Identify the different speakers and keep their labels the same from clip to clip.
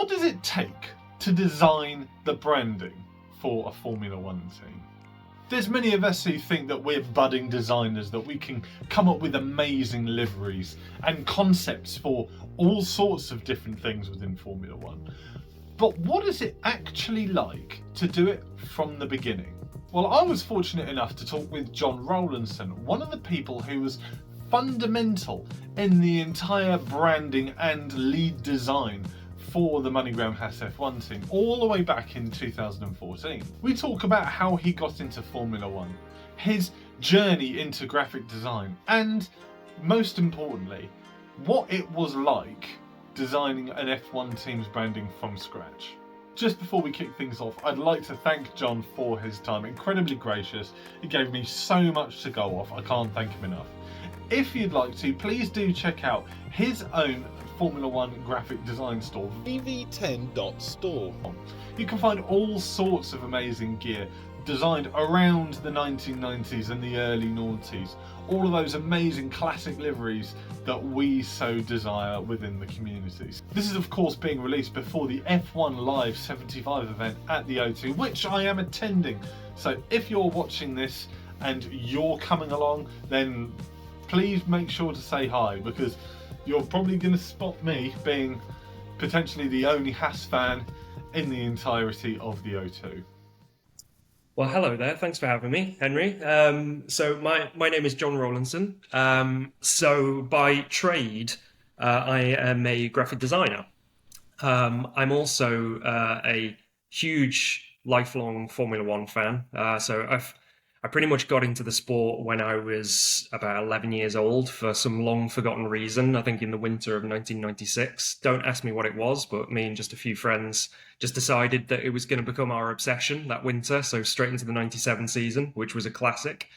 Speaker 1: What does it take to design the branding for a Formula One team? There's many of us who think that we're budding designers, that we can come up with amazing liveries and concepts for all sorts of different things within Formula One. But what is it actually like to do it from the beginning? Well, I was fortunate enough to talk with Jon Rowlandson, one of the people who was fundamental in the entire branding and lead design for the MoneyGram Haas F1 team, all the way back in 2014. We talk about how he got into Formula One, his journey into graphic design, and most importantly, what it was like designing an F1 team's branding from scratch. Just before we kick things off, I'd like to thank Jon for his time. Incredibly gracious. He gave me so much to go off. I can't thank him enough. If you'd like to, please do check out his own Formula One graphic design store, vv10.store. You can find all sorts of amazing gear designed around the 1990s and the early noughties. All of those amazing classic liveries that we so desire within the communities. This is of course being released before the F1 Live 75 event at the O2, which I am attending. So if you're watching this and you're coming along, then please make sure to say hi, because you're probably going to spot me being potentially the only Haas fan in the entirety of the O2.
Speaker 2: Well, hello there. Thanks for having me, Henry. So my name is Jon Rowlandson. So by trade, I am a graphic designer. I'm also a huge lifelong Formula One fan. So I pretty much got into the sport when I was about 11 years old for some long forgotten reason, I think in the winter of 1996. Don't ask me what it was, but me and just a few friends just decided that it was going to become our obsession that winter, so straight into the 97 season, which was a classic.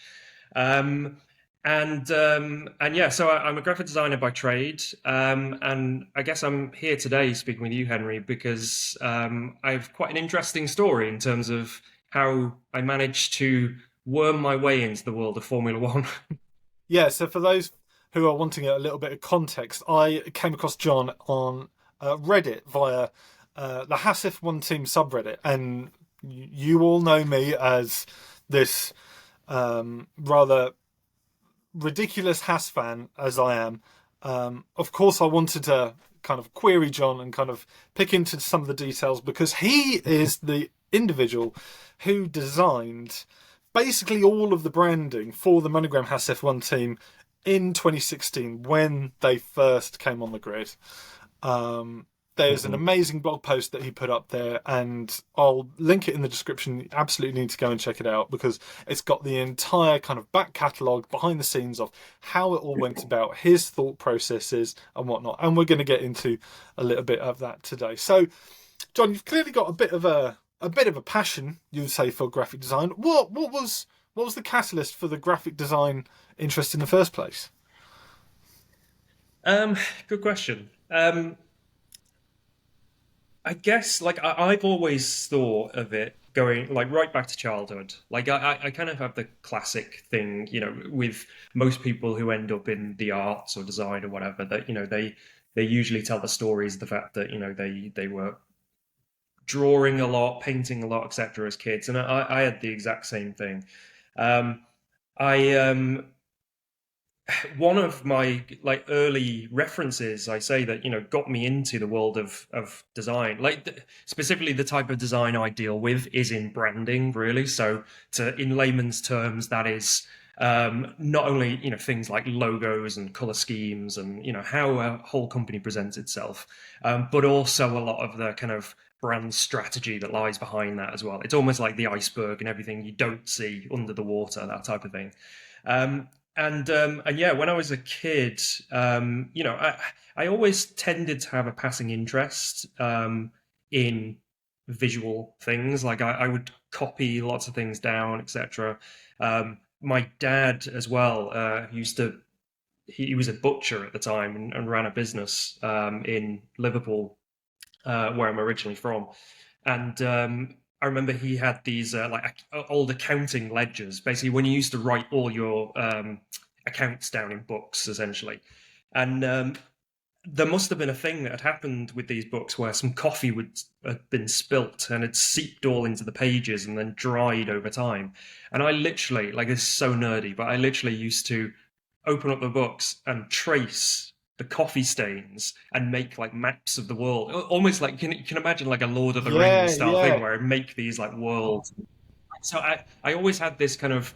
Speaker 2: And yeah, so I'm a graphic designer by trade, and I guess I'm here today speaking with you, Henry, because I have quite an interesting story in terms of how I managed to worm my way into the world of Formula One.
Speaker 3: Yeah, so for those who are wanting a little bit of context, I came across Jon on Reddit via the Haas F1 team subreddit, and you all know me as this rather ridiculous Haas fan as I am. Of course, I wanted to kind of query Jon and kind of pick into some of the details, because he is the individual who designed basically all of the branding for the MoneyGram Haas F1 team in 2016 when they first came on the grid. There's an amazing blog post that he put up there, and I'll link it in the description. You absolutely need to go and check it out, because it's got the entire kind of back catalogue behind the scenes of how it all went about, his thought processes and whatnot. And we're going to get into a little bit of that today. So, Jon, you've clearly got a bit of a passion, you would say, for graphic design. What was the catalyst for the graphic design interest in the first place?
Speaker 2: Good question. I guess I've always thought of it going like right back to childhood. Like I kind of have the classic thing, with most people who end up in the arts or design or whatever, that they usually tell the stories of the fact that they were drawing a lot, painting a lot, etc. as kids, and I had the exact same thing. I one of my early references, I say, that got me into the world of design, specifically the type of design I deal with is in branding, really. So in layman's terms, that is not only things like logos and color schemes and how a whole company presents itself, but also a lot of the kind of brand strategy that lies behind that as well. It's almost like the iceberg and everything you don't see under the water, that type of thing. And yeah, when I was a kid, I always tended to have a passing interest in visual things. Like I would copy lots of things down, etc. My dad as well he was a butcher at the time and ran a business in Liverpool, where I'm originally from. And I remember he had these old accounting ledgers, basically when you used to write all your accounts down in books, essentially. And there must have been a thing that had happened with these books where some coffee would have been spilt and had seeped all into the pages and then dried over time. And I literally, like, this is so nerdy, but I literally used to open up the books and trace the coffee stains and make like maps of the world, almost like you can imagine like a Lord of the
Speaker 3: Yeah,
Speaker 2: Rings style
Speaker 3: yeah.
Speaker 2: thing where I make these like worlds. So I always had this kind of,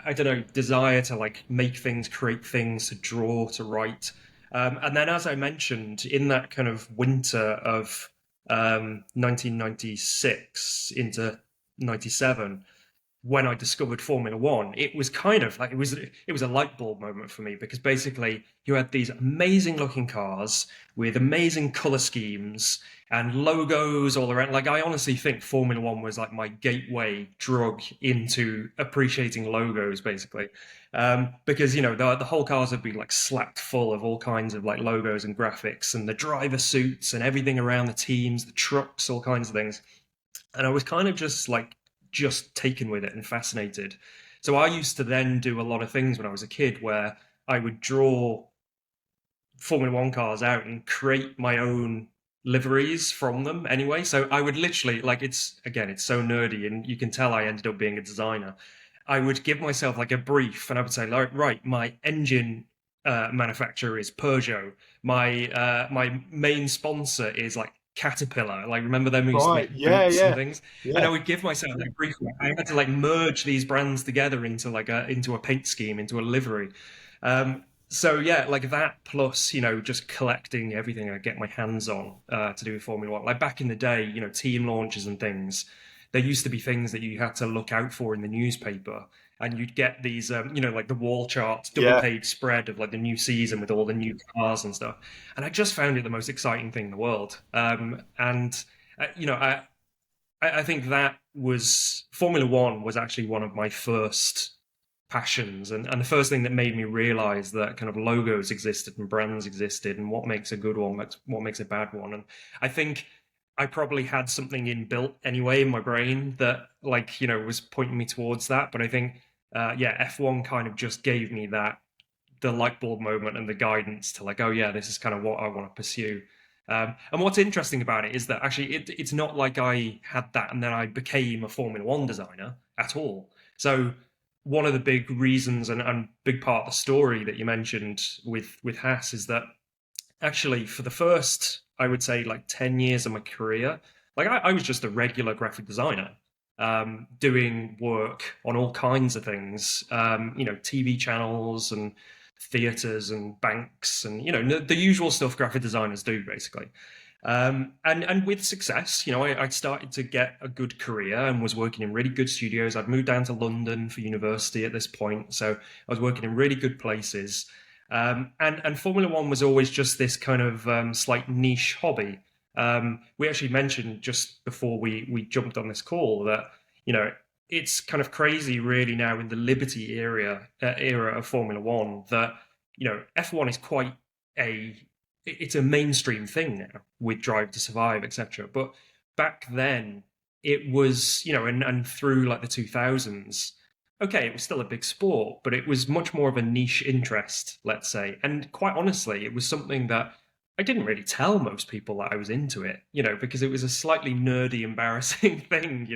Speaker 2: I don't know, desire to like make things, create things, to draw, to write. And then, as I mentioned, in that kind of winter of 1996 into 97, when I discovered Formula One, it was kind of like it was a light bulb moment for me, because basically you had these amazing looking cars with amazing color schemes and logos all around. Like, I honestly think Formula One was like my gateway drug into appreciating logos, basically. Because the whole cars would be like slapped full of all kinds of like logos and graphics and the driver suits and everything around the teams, the trucks, all kinds of things. And I was kind of just taken with it and fascinated. So I used to then do a lot of things when I was a kid where I would draw Formula One cars out and create my own liveries from them anyway. So I would literally, like, it's so nerdy, and you can tell I ended up being a designer. I would give myself like a brief, and I would say, like, right, my engine manufacturer is Peugeot. My main sponsor is like Caterpillar. Like, remember them who used to
Speaker 3: Right.
Speaker 2: make
Speaker 3: Yeah,
Speaker 2: boots and
Speaker 3: yeah.
Speaker 2: things? And I
Speaker 3: Yeah.
Speaker 2: would give myself that brief. I had to like merge these brands together into like into a paint scheme, into a livery. So yeah, like that plus, just collecting everything I get my hands on to do with Formula One. Like back in the day, team launches and things, there used to be things that you had to look out for in the newspaper. And you'd get these, like the wall charts, double
Speaker 3: Yeah.
Speaker 2: page spread of like the new season with all the new cars and stuff. And I just found it the most exciting thing in the world. And, I think that was Formula One was actually one of my first passions, and the first thing that made me realize that kind of logos existed and brands existed and what makes a good one, what makes a bad one. And I think I probably had something inbuilt anyway in my brain that, like, was pointing me towards that. But I think, F1 kind of just gave me the light bulb moment and the guidance to, like, oh yeah, this is kind of what I want to pursue. And what's interesting about it is that actually it's not like I had that and then I became a Formula One designer at all. So one of the big reasons and big part of the story that you mentioned with Haas is that actually for the first, I would say, like 10 years of my career, like I was just a regular graphic designer, doing work on all kinds of things, TV channels and theaters and banks and the usual stuff graphic designers do, basically. And with success, I'd started to get a good career and was working in really good studios. I'd moved down to London for university at this point, so I was working in really good places. And Formula One was always just this kind of slight niche hobby. We actually mentioned just before we jumped on this call that it's kind of crazy, really, now in the Liberty era of Formula One that F1 is quite it's a mainstream thing now with Drive to Survive, etc. But back then, it was, and through like the 2000s, okay, it was still a big sport, but it was much more of a niche interest, let's say. And quite honestly, it was something that I didn't really tell most people that I was into it, because it was a slightly nerdy, embarrassing thing,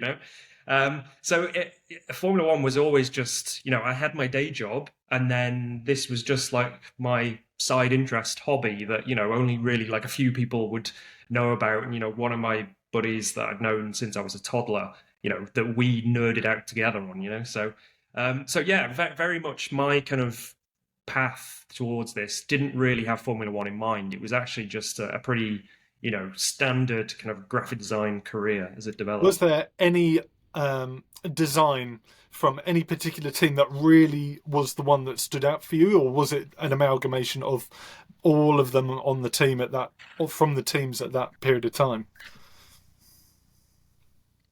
Speaker 2: Formula One was always just, I had my day job, and then this was just like my side interest hobby that, only really like a few people would know about. And, one of my buddies that I'd known since I was a toddler, that we nerded out together on. So yeah, very much my kind of path towards this didn't really have Formula One in mind. It was actually just a pretty, standard kind of graphic design career as it developed.
Speaker 3: Was there any design from any particular team that really was the one that stood out for you, or was it an amalgamation of all of them on the team or from the teams at that period of time?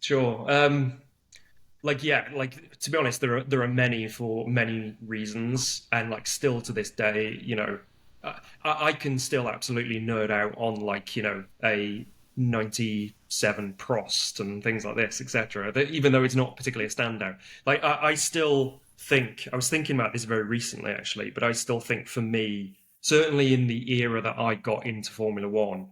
Speaker 2: Sure. To be honest, there are many for many reasons, and like still to this day, I can still absolutely nerd out on like a 97 Prost and things like this, etc. Even though it's not particularly a standout, like I still think I was thinking about this very recently actually, but I still think for me certainly in the era that I got into Formula One,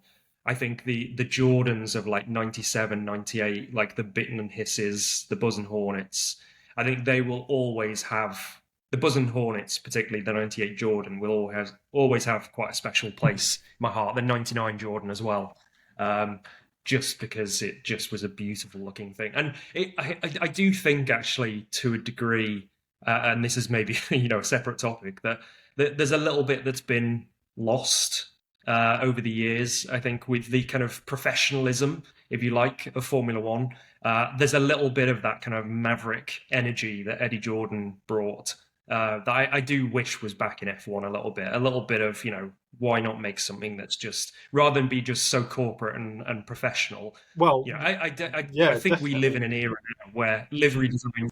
Speaker 2: I think the Jordans of like 97, 98, like the Bitten and Hisses, the Buzz and Hornets, I think they will always have the Buzz and Hornets, particularly the 98 Jordan, will always have quite a special place in my heart. The 99 Jordan as well. Just because it just was a beautiful looking thing. And I do think actually to a degree, and this is maybe a separate topic, that there's a little bit that's been lost over the years. I think with the kind of professionalism, if you like, of Formula One, there's a little bit of that kind of maverick energy that Eddie Jordan brought. That I do wish was back in F1 a little bit of, why not make something that's just, rather than be just so corporate and professional.
Speaker 3: Well,
Speaker 2: I
Speaker 3: yeah,
Speaker 2: think we live
Speaker 3: definitely.
Speaker 2: in an era now where livery design,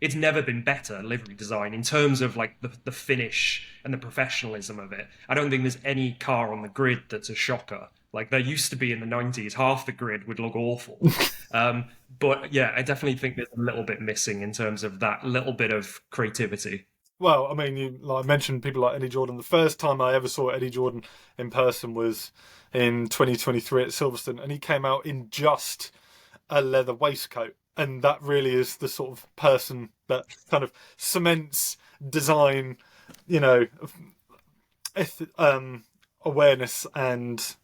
Speaker 2: it's never been better, livery design, in terms of like the finish and the professionalism of it. I don't think there's any car on the grid that's a shocker. Like there used to be in the 90s, half the grid would look awful. But yeah, I definitely think there's a little bit missing in terms of that little bit of creativity.
Speaker 3: Well, I mean, you like mentioned people like Eddie Jordan. The first time I ever saw Eddie Jordan in person was in 2023 at Silverstone, and he came out in just a leather waistcoat. And that really is the sort of person that kind of cements design, you know, awareness and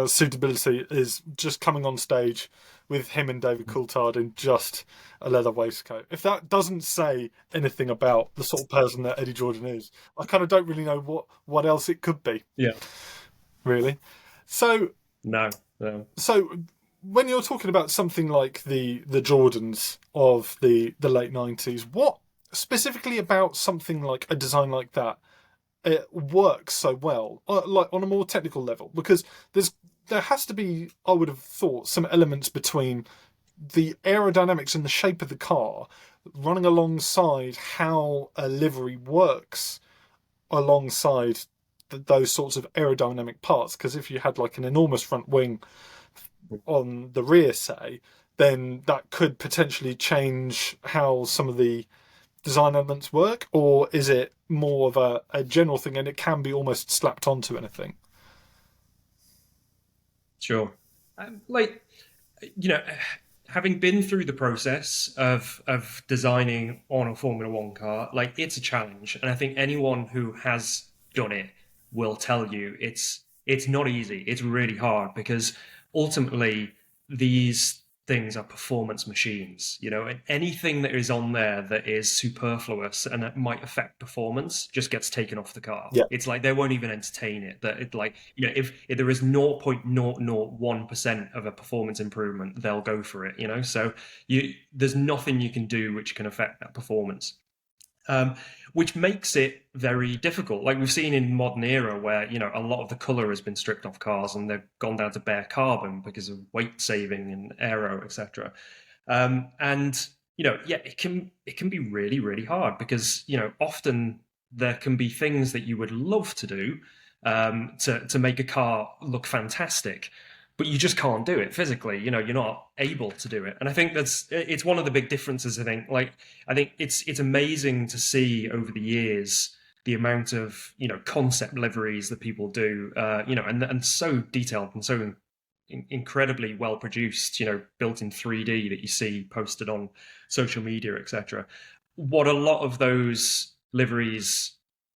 Speaker 3: suitability, is just coming on stage with him and David Coulthard in just a leather waistcoat. If that doesn't say anything about the sort of person that Eddie Jordan is, I kind of don't really know what else it could be,
Speaker 2: Yeah.
Speaker 3: really. So,
Speaker 2: No. No.
Speaker 3: so when you're talking about something like the Jordans of the late 90s, what specifically about something like a design like that it works so well, like on a more technical level? Because there has to be, I would have thought, some elements between the aerodynamics and the shape of the car running alongside how a livery works alongside those sorts of aerodynamic parts. Because if you had like an enormous front wing on the rear, say, then that could potentially change how some of the design elements work. Or is it more of a general thing and it can be almost slapped onto anything?
Speaker 2: Sure. Like, you know, having been through the process of designing on a Formula One car, like it's a challenge, and I think anyone who has done it will tell you it's not easy. It's really hard because ultimately these things are performance machines, and anything that is on there that is superfluous and that might affect performance just gets taken off the car.
Speaker 3: Yeah.
Speaker 2: It's like they won't even entertain it. That it like, if there is 0.001% of a performance improvement, they'll go for it, So there's nothing you can do which can affect that performance. Which makes it very difficult. Like we've seen in modern era where, a lot of the color has been stripped off cars and they've gone down to bare carbon because of weight saving and aero, etc. And, yeah, it can be really, really hard because, often there can be things that you would love to do to make a car look fantastic, but you just can't do it physically. You're not able to do it. And I think it's one of the big differences. I think it's amazing to see over the years the amount of, concept liveries that people do, and so detailed and so incredibly well produced, built in 3D that you see posted on social media, etc. What a lot of those liveries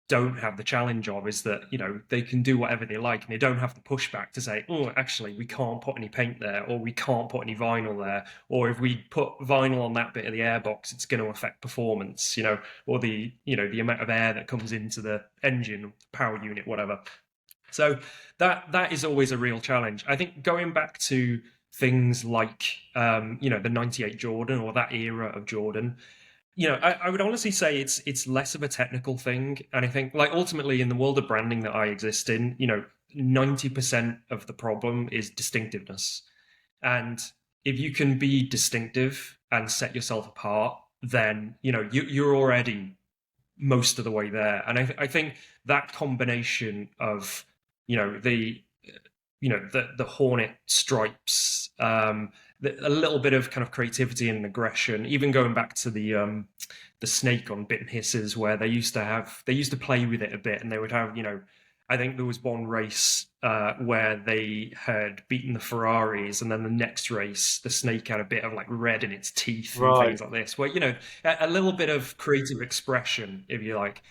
Speaker 2: don't have the challenge of is that they can do whatever they like and they don't have the pushback to say, oh, actually we can't put any paint there, or we can't put any vinyl there, or if we put vinyl on that bit of the airbox it's going to affect performance, or the amount of air that comes into the engine, power unit, whatever. So that is always a real challenge. I think going back to things like the 98 Jordan or that era of Jordan, I would honestly say it's less of a technical thing. And I think, like, ultimately in the world of branding that I exist in, 90% of the problem is distinctiveness. And if you can be distinctive and set yourself apart, then, you're already most of the way there. And I think that combination of, the Hornet stripes, a little bit of kind of creativity and aggression. Even going back to the snake on Bit and Hisses, where they used to play with it a bit, and they would have, I think there was one race where they had beaten the Ferraris, and then the next race, the snake had a bit of like red in its teeth and
Speaker 3: Right.
Speaker 2: things like this. Where a little bit of creative expression, if you like.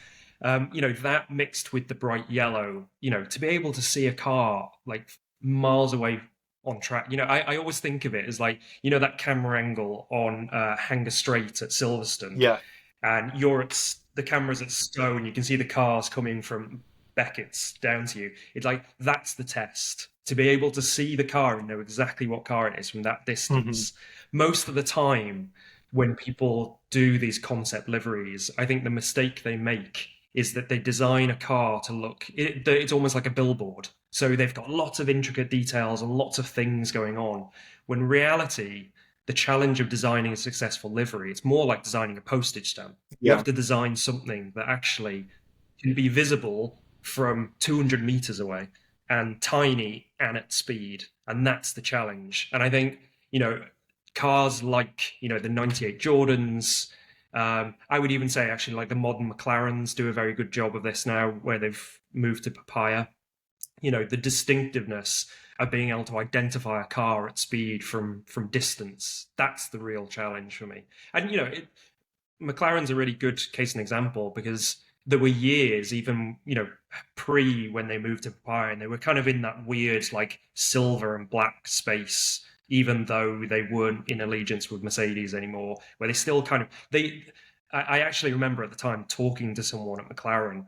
Speaker 2: That mixed with the bright yellow, to be able to see a car like miles away on track. I always think of it as like, that camera angle on Hanger Straight at Silverstone,
Speaker 3: Yeah.
Speaker 2: and the camera's at Stowe, and you can see the cars coming from Beckett's down to you. It's like, that's the test. To be able to see the car and know exactly what car it is from that distance. Most of the time, when people do these concept liveries, I think the mistake they make is that they design a car to look, it's almost like a billboard. So they've got lots of intricate details and lots of things going on. When in reality, the challenge of designing a successful livery, it's more like designing a postage stamp. You have to design something that actually can be visible from 200 meters away and tiny and at speed. And that's the challenge. And I think, cars like, the 98 Jordans, I would even say actually like the modern McLarens do a very good job of this now, where they've moved to papaya. The distinctiveness of being able to identify a car at speed from distance, that's the real challenge for me. And McLaren's a really good case and example, because there were years, even pre when they moved to papaya, and they were kind of in that weird like silver and black space, even though they weren't in allegiance with Mercedes anymore, where they still kind of I actually remember at the time talking to someone at McLaren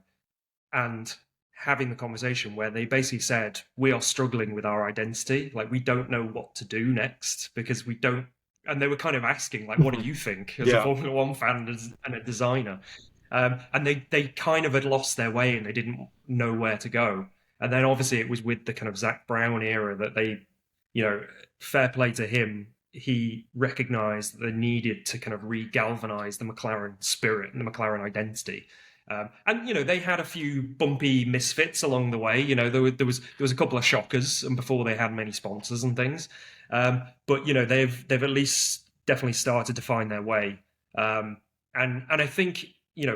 Speaker 2: and having the conversation where they basically said, we are struggling with our identity. Like, we don't know what to do next, because we don't. And they were kind of asking, like, what do you think as a Formula One fan and a designer? And they kind of had lost their way and they didn't know where to go. And then obviously it was with the kind of Zach Brown era that they, fair play to him, he recognized that they needed to kind of re-galvanize the McLaren spirit and the McLaren identity. And they had a few bumpy misfits along the way. There was a couple of shockers, and before they had many sponsors and things. But they've at least definitely started to find their way. And I think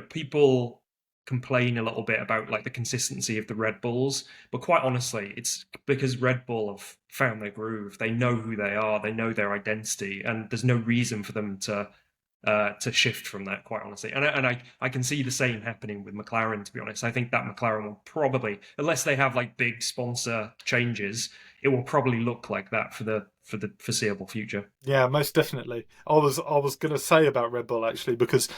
Speaker 2: people complain a little bit about like the consistency of the Red Bulls, but quite honestly, it's because Red Bull have found their groove. They know who they are. They know their identity, and there's no reason for them to shift from that, quite honestly. And I can see the same happening with McLaren, to be honest. I think that McLaren will probably, unless they have like big sponsor changes, it will probably look like that for the foreseeable future.
Speaker 3: Yeah, most definitely. I was going to say about Red Bull actually, because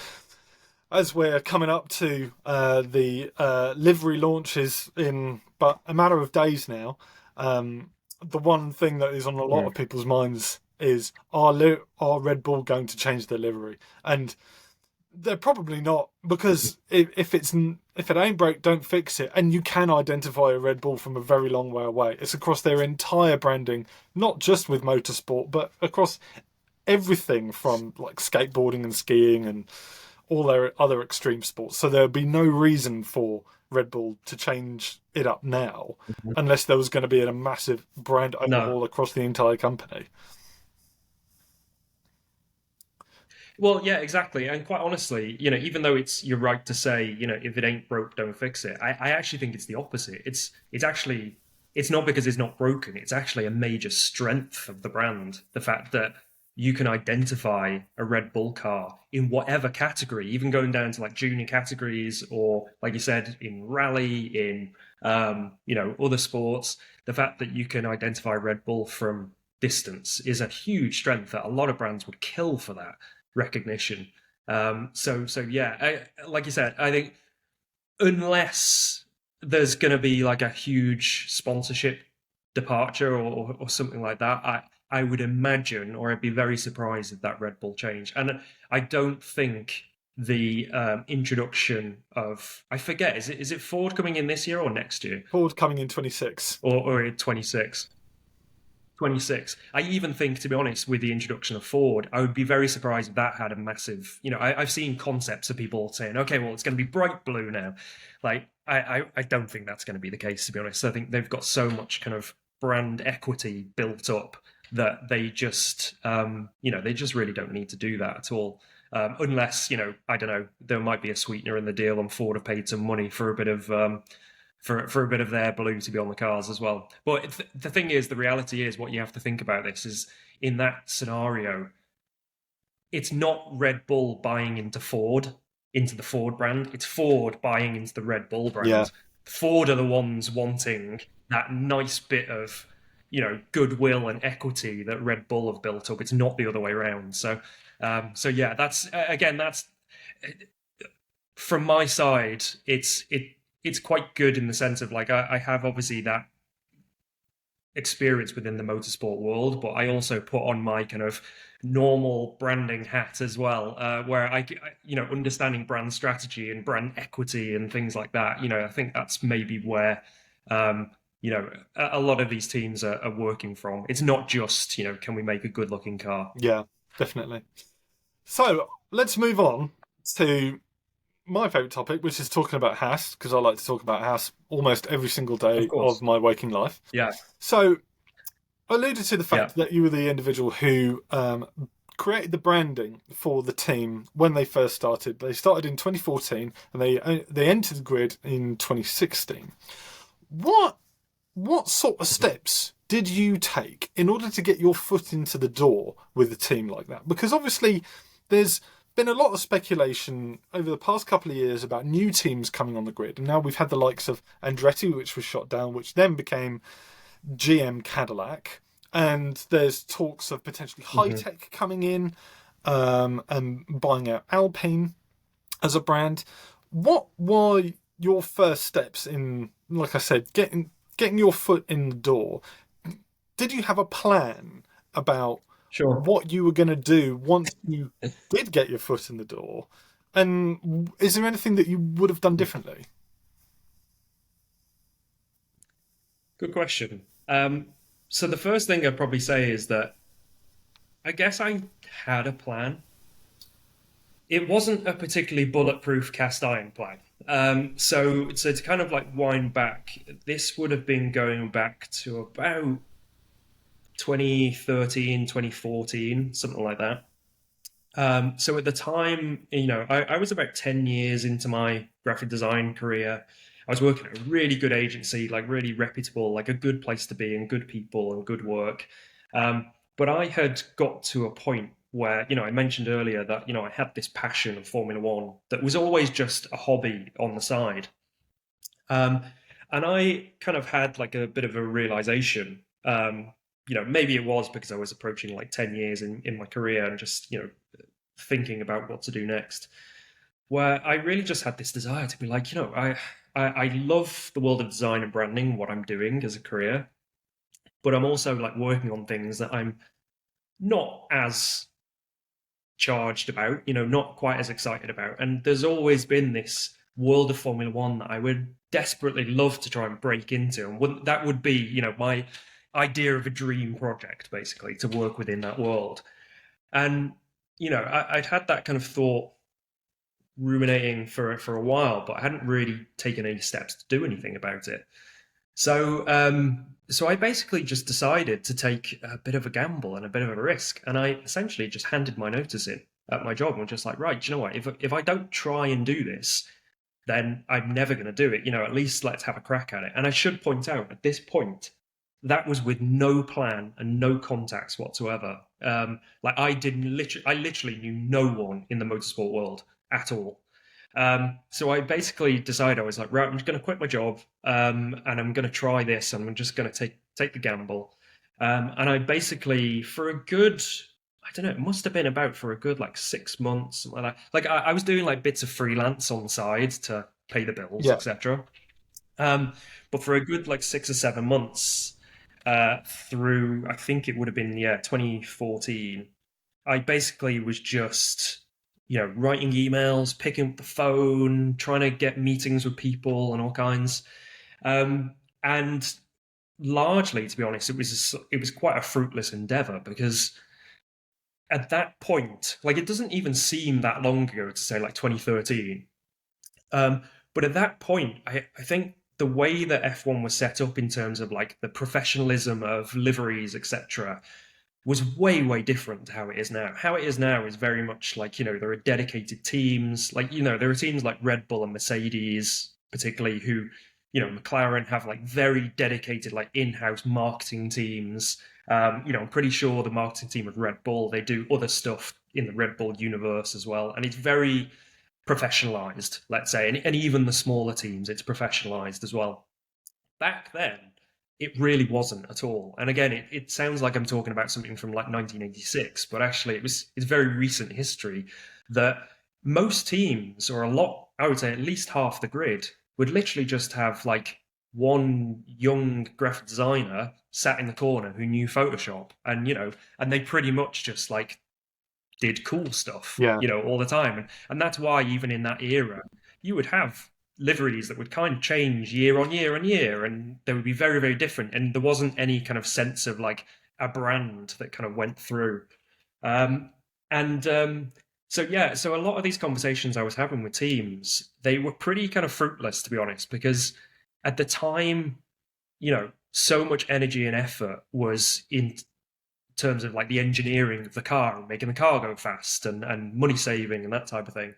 Speaker 3: as we're coming up to the livery launches in but a matter of days now, the one thing that is on a lot of people's minds is, are Red Bull going to change their livery? And they're probably not, because if it ain't broke, don't fix it. And you can identify a Red Bull from a very long way away. It's across their entire branding, not just with motorsport, but across everything from like skateboarding and skiing and all their other extreme sports. So there would be no reason for Red Bull to change it up now, unless there was going to be a massive brand overhaul across the entire company.
Speaker 2: Well, yeah, exactly. And quite honestly, even though you're right to say, if it ain't broke, don't fix it. I actually think it's the opposite. It's not because it's not broken. It's actually a major strength of the brand. The fact that you can identify a Red Bull car in whatever category, even going down to like junior categories, or like you said, in rally, in other sports. The fact that you can identify Red Bull from distance is a huge strength that a lot of brands would kill for that recognition. So yeah, like you said, I think unless there's going to be like a huge sponsorship departure or something like that, I would imagine, or I'd be very surprised if that Red Bull change. And I don't think the introduction of, I forget, is it Ford coming in this year or next year?
Speaker 3: Ford coming in 26.
Speaker 2: Or 26. 26. I even think, to be honest, with the introduction of Ford, I would be very surprised if that had a massive, I've seen concepts of people saying, okay, well, it's going to be bright blue now. Like, I don't think that's going to be the case, to be honest. I think they've got so much kind of brand equity built up that they just they just really don't need to do that at all. Unless, I don't know, there might be a sweetener in the deal, and Ford have paid some money for a bit of for a bit of their blue to be on the cars as well. But the thing is, the reality is, what you have to think about this is, in that scenario, it's not Red Bull buying into the Ford brand. It's Ford buying into the Red Bull brand.
Speaker 3: Yeah.
Speaker 2: Ford are the ones wanting that nice bit of, goodwill and equity that Red Bull have built up. It's not the other way around. So yeah, that's from my side. It's quite good in the sense of, like, I have obviously that experience within the motorsport world, but I also put on my kind of normal branding hat as well, where I understanding brand strategy and brand equity and things like that. I think that's maybe where a lot of these teams are working from. It's not just can we make a good looking car.
Speaker 3: Yeah, definitely. So let's move on to my favourite topic, which is talking about Haas, because I like to talk about Haas almost every single day of my waking life.
Speaker 2: Yeah.
Speaker 3: So I alluded to the fact that you were the individual who created the branding for the team when they first started. They started in 2014 and they entered the grid in 2016. What sort of steps did you take in order to get your foot into the door with a team like that? Because obviously there's been a lot of speculation over the past couple of years about new teams coming on the grid. And now we've had the likes of Andretti, which was shot down, which then became GM Cadillac. And there's talks of potentially High-Tech coming in and buying out Alpine as a brand. What were your first steps in, like I said, getting your foot in the door? Did you have a plan about what you were going to do once you did get your foot in the door? And is there anything that you would have done differently?
Speaker 2: Good question. So the first thing I'd probably say is that I guess I had a plan. It wasn't a particularly bulletproof cast iron plan. So to kind of like wind back, this would have been going back to about 2013, 2014, something like that. So at the time, I was about 10 years into my graphic design career. I was working at a really good agency, like really reputable, like a good place to be and good people and good work. But I had got to a point where, I mentioned earlier that, I had this passion of Formula One that was always just a hobby on the side. And I kind of had like a bit of a realization, maybe it was because I was approaching like 10 years in my career and just, thinking about what to do next, where I really just had this desire to be like, I love the world of design and branding, what I'm doing as a career, but I'm also like working on things that I'm not as charged about, not quite as excited about. And there's always been this world of Formula One that I would desperately love to try and break into. And that would be, my idea of a dream project, basically, to work within that world. And, I'd had that kind of thought ruminating for a while, but I hadn't really taken any steps to do anything about it. So I basically just decided to take a bit of a gamble and a bit of a risk, and I essentially just handed my notice in at my job and was just like, right, do you know what? If I don't try and do this, then I'm never going to do it. At least let's have a crack at it. And I should point out, at this point, that was with no plan and no contacts whatsoever. I literally knew no one in the motorsport world at all. So I basically decided, I was like, right, I'm just going to quit my job, and I'm going to try this, and I'm just going to take the gamble. And I basically, for a good, I don't know, it must have been about for a good like 6 months, something like that. Like I was doing like bits of freelance on the side to pay the bills, etc. But for a good like 6 or 7 months, through, I think it would have been 2014, I basically was just writing emails, picking up the phone, trying to get meetings with people and all kinds. And largely, to be honest, it was quite a fruitless endeavor, because at that point, like, it doesn't even seem that long ago to say like 2013. But at that point, I think the way that F1 was set up in terms of like the professionalism of liveries, etc., was way, way different to how it is now. How it is now is very much like, there are dedicated teams, like, there are teams like Red Bull and Mercedes, particularly, who, McLaren have like very dedicated, like in-house marketing teams. I'm pretty sure the marketing team of Red Bull, they do other stuff in the Red Bull universe as well. And it's very professionalized, let's say. And even the smaller teams, it's professionalized as well. Back then, it really wasn't at all. And again, it sounds like I'm talking about something from like 1986, but actually it's very recent history that most teams, or a lot, I would say at least half the grid, would literally just have like one young graphic designer sat in the corner who knew Photoshop, and and they pretty much just like did cool stuff, all the time. And that's why even in that era, you would have liveries that would kind of change year on year on year, and they would be very, very different. And there wasn't any kind of sense of like a brand that kind of went through. So a lot of these conversations I was having with teams, they were pretty kind of fruitless, to be honest, because at the time, so much energy and effort was in terms of like the engineering of the car and making the car go fast and money saving and that type of thing.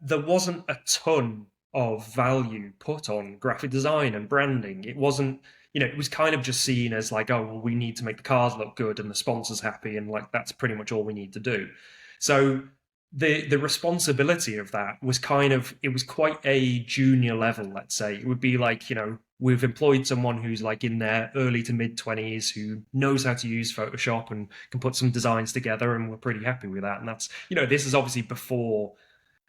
Speaker 2: There wasn't a ton of value put on graphic design and branding. It wasn't, it was kind of just seen as like, oh, well, we need to make the cars look good and the sponsors happy, and like that's pretty much all we need to do. So the responsibility of that was it was quite a junior level, let's say. It would be like, we've employed someone who's like in their early to mid 20s who knows how to use Photoshop and can put some designs together, and we're pretty happy with that. And that's, this is obviously before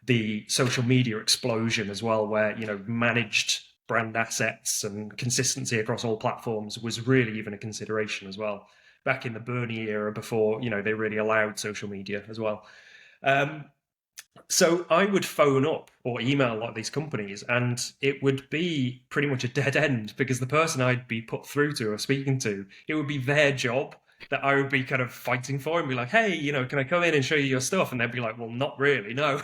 Speaker 2: the social media explosion as well, where, managed brand assets and consistency across all platforms was really even a consideration as well. Back in the Bernie era, before, they really allowed social media as well. So I would phone up or email a lot of these companies, and it would be pretty much a dead end, because the person I'd be put through to or speaking to, it would be their job that I would be kind of fighting for, and be like, hey, can I come in and show you your stuff? And they'd be like, well, not really, no,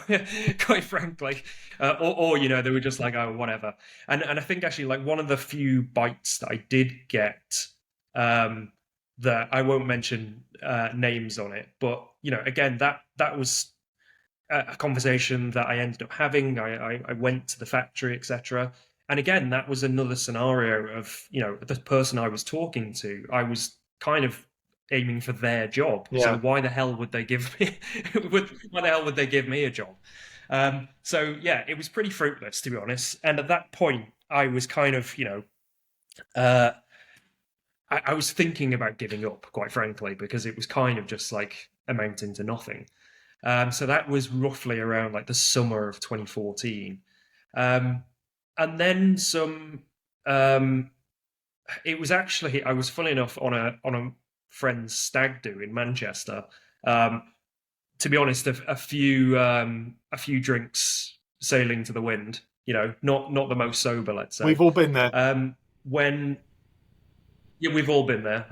Speaker 2: quite frankly. Or they were just like, oh, whatever. And I think actually like one of the few bites that I did get, that I won't mention names on it, but, again, that was a conversation that I ended up having. I went to the factory, etc. And again, that was another scenario of, the person I was talking to, I was kind of aiming for their job. Yeah. So why the hell would they give me a job? So yeah, it was pretty fruitless, to be honest. And at that point, I was kind of, I was thinking about giving up, quite frankly, because it was kind of just like amounting to nothing. So that was roughly around like the summer of 2014. And then some, it was actually, I was funny enough on a friend's stag do in Manchester. To be honest, a few drinks sailing to the wind, not the most sober, let's say.
Speaker 3: We've all been there.
Speaker 2: Yeah, we've all been there.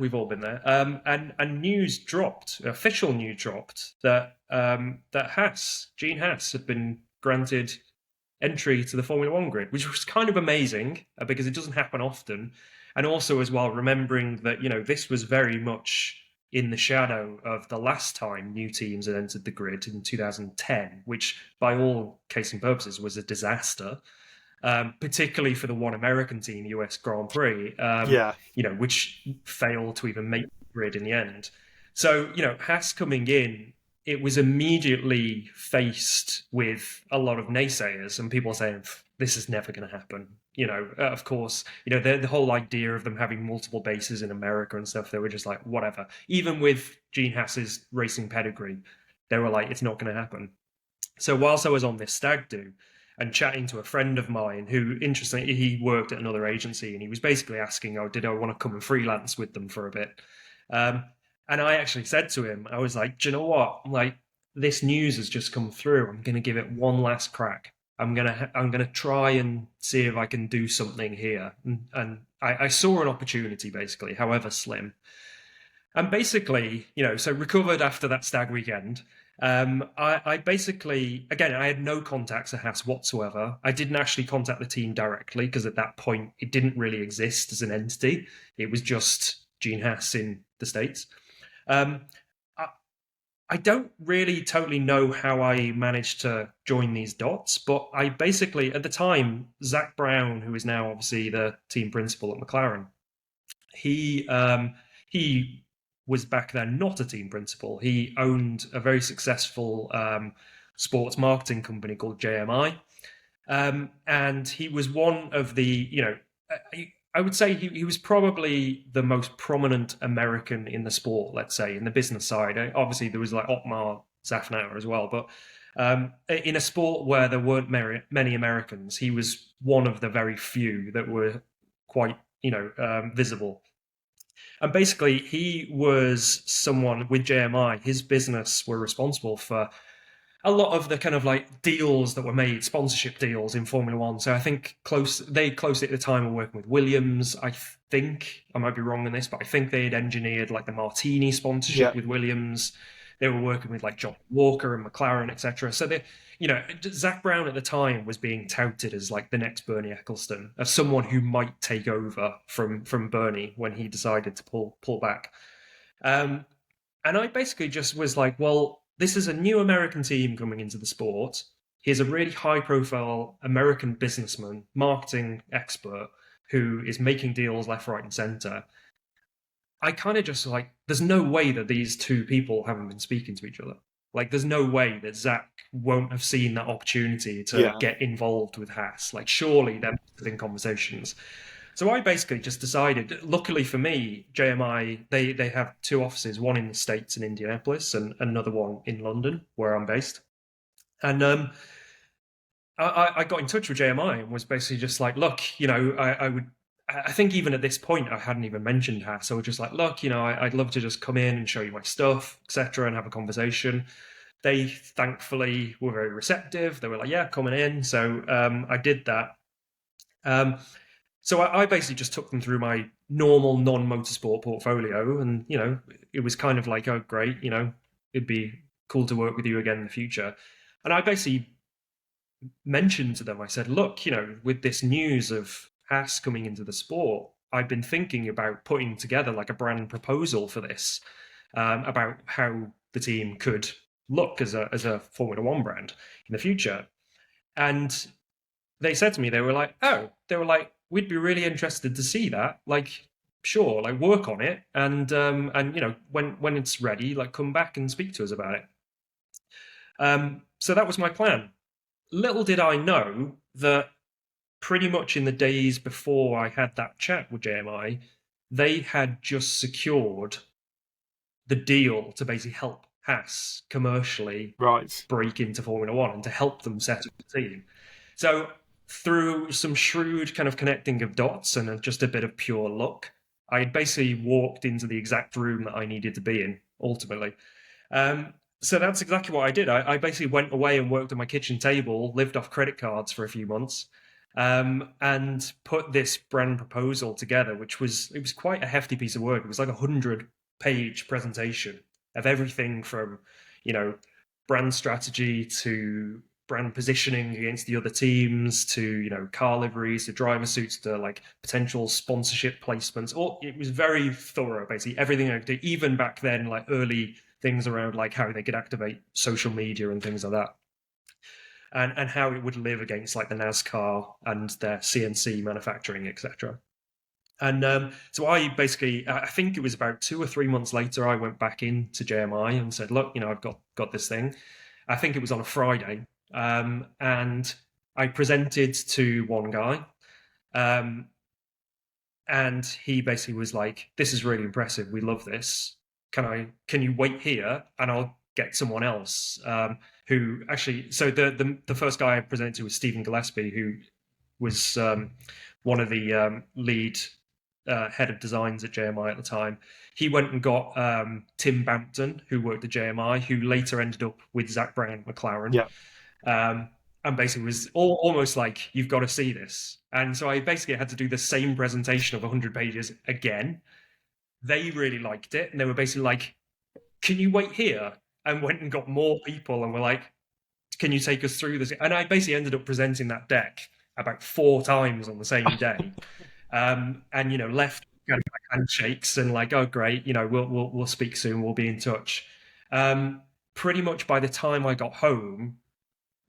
Speaker 2: And news dropped, official news dropped, that Gene Haas had been granted entry to the Formula One grid, which was kind of amazing, because it doesn't happen often. And also as well, remembering that, this was very much in the shadow of the last time new teams had entered the grid in 2010, which by all case and purposes was a disaster. Particularly for the one American team, US Grand Prix, which failed to even make the grid in the end. So, Haas coming in, it was immediately faced with a lot of naysayers and people saying, this is never going to happen. Of course, the whole idea of them having multiple bases in America and stuff, they were just like, whatever. Even with Gene Haas's racing pedigree, they were like, it's not going to happen. So whilst I was on this stag do, and chatting to a friend of mine who, interestingly, he worked at another agency, and he was basically asking, did I want to come and freelance with them for a bit? And I actually said to him, I was like, do you know what? Like, this news has just come through. I'm going to give it one last crack. I'm gonna try and see if I can do something here. And I saw an opportunity, basically, however slim. And basically, so recovered after that stag weekend. I basically, again, I had no contacts at Haas whatsoever. I didn't actually contact the team directly, because at that point it didn't really exist as an entity. It was just Gene Haas in the States. Um, I, I don't really totally know how I managed to join these dots, but I basically, at the time, Zach Brown, who is now obviously the team principal at McLaren, he was back then not a team principal. He owned a very successful sports marketing company called JMI, and he was one of the, I would say he was probably the most prominent American in the sport, let's say, in the business side. Obviously, there was like Otmar Zafnauer as well, but in a sport where there weren't many Americans, he was one of the very few that were quite, visible. And basically, he was someone with JMI. His business were responsible for a lot of the kind of like deals that were made, sponsorship deals in Formula One. So I think they closely at the time were working with Williams. I think, I might be wrong on this, but I think they had engineered like the Martini sponsorship with Williams. They were working with like John Walker and McLaren, etc. So they, Zach Brown at the time was being touted as like the next Bernie Ecclestone, as someone who might take over from Bernie when he decided to pull back. And I basically just was like, well, this is a new American team coming into the sport. He's a really high-profile American businessman, marketing expert, who is making deals left, right, and center. I kind of just like, there's no way that these two people haven't been speaking to each other. Like, there's no way that Zach won't have seen that opportunity to get involved with Haas. Like, surely they're in conversations. So I basically just decided, luckily for me, JMI, they have two offices, one in the States in Indianapolis and another one in London, where I'm based. And I got in touch with JMI and was basically just like, look, I think even at this point, I hadn't even mentioned Haas. So I was just like, look, I'd love to just come in and show you my stuff, etc., and have a conversation. They thankfully were very receptive. They were like, yeah, coming in. So I did that. So I basically just took them through my normal non-motorsport portfolio, and it was kind of like, oh great, it'd be cool to work with you again in the future. And I basically mentioned to them, I said, look, with this news of Haas coming into the sport, I've been thinking about putting together like a brand proposal for this, about how the team could look as a Formula One brand in the future. And they said to me, they were like, we'd be really interested to see that. Like, sure, like work on it, and when it's ready, like come back and speak to us about it. So that was my plan. Little did I know that pretty much in the days before I had that chat with JMI, they had just secured the deal to basically help Haas commercially break into Formula One and to help them set up the team. So through some shrewd kind of connecting of dots and just a bit of pure luck, I had basically walked into the exact room that I needed to be in, ultimately. So that's exactly what I did. I basically went away and worked on my kitchen table, lived off credit cards for a few months, and put this brand proposal together, it was quite a hefty piece of work. It was like 100-page presentation of everything from, brand strategy to brand positioning against the other teams to, car liveries, to driver suits, to like potential sponsorship placements. It was very thorough, basically everything I could do, even back then, like early things around like how they could activate social media and things like that. And how it would live against like the NASCAR and their CNC manufacturing, etc. And so I basically, I think it was about 2 or 3 months later, I went back into JMI and said, look, I've got this thing. I think it was on a Friday. And I presented to one guy. And he basically was like, this is really impressive. We love this. Can you wait here and I'll get someone else, who actually, so the first guy I presented to was Stephen Gillespie, who was one of the lead head of designs at JMI at the time. He went and got Tim Bampton, who worked at JMI, who later ended up with Zach Brown at McLaren.
Speaker 3: Yeah.
Speaker 2: And basically was almost like, you've got to see this. And so I basically had to do the same presentation of 100 pages again. They really liked it. And they were basically like, can you wait here? And went and got more people and were like, can you take us through this? And I basically ended up presenting that deck about 4 times on the same day. And, left kind of handshakes and like, oh great, we'll speak soon, we'll be in touch. Pretty much by the time I got home,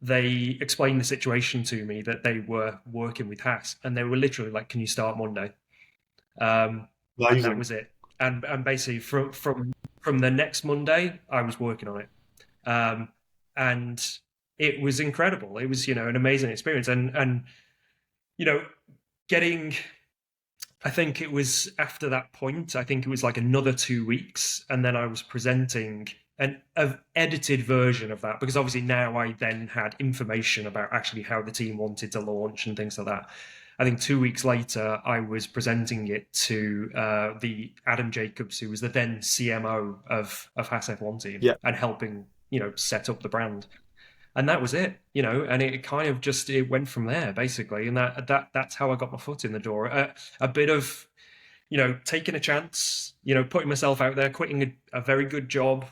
Speaker 2: they explained the situation to me, that they were working with Haas, and they were literally like, "Can you start Monday?" And that
Speaker 3: Amazing.
Speaker 2: was it. And basically from the next Monday, I was working on it, and it was incredible. It was an amazing experience, and you know getting. I think it was after that point. I think it was like another 2 weeks, and then I was presenting an edited version of that, because obviously now I then had information about actually how the team wanted to launch and things like that. I think 2 weeks later, I was presenting it to the Adam Jacobs, who was the then CMO of Haas F1 team,
Speaker 3: Yeah.
Speaker 2: and helping set up the brand. And that was it, and it kind of just it went from there basically, and that's how I got my foot in the door. A bit of taking a chance, putting myself out there, quitting a very good job,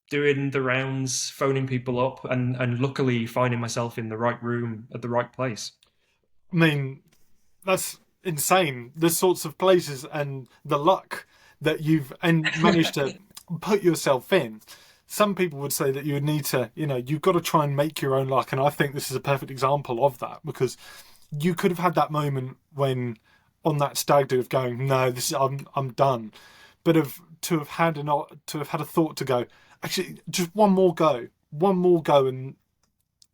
Speaker 2: doing the rounds, phoning people up, and luckily finding myself in the right room at the right place.
Speaker 3: I mean, that's insane. The sorts of places and the luck that you've managed to put yourself in. Some people would say that you would need to, you've got to try and make your own luck. And I think this is a perfect example of that, because you could have had that moment when on that stag do of going, no, this is I'm done. But to have had a thought to go, actually, just one more go, and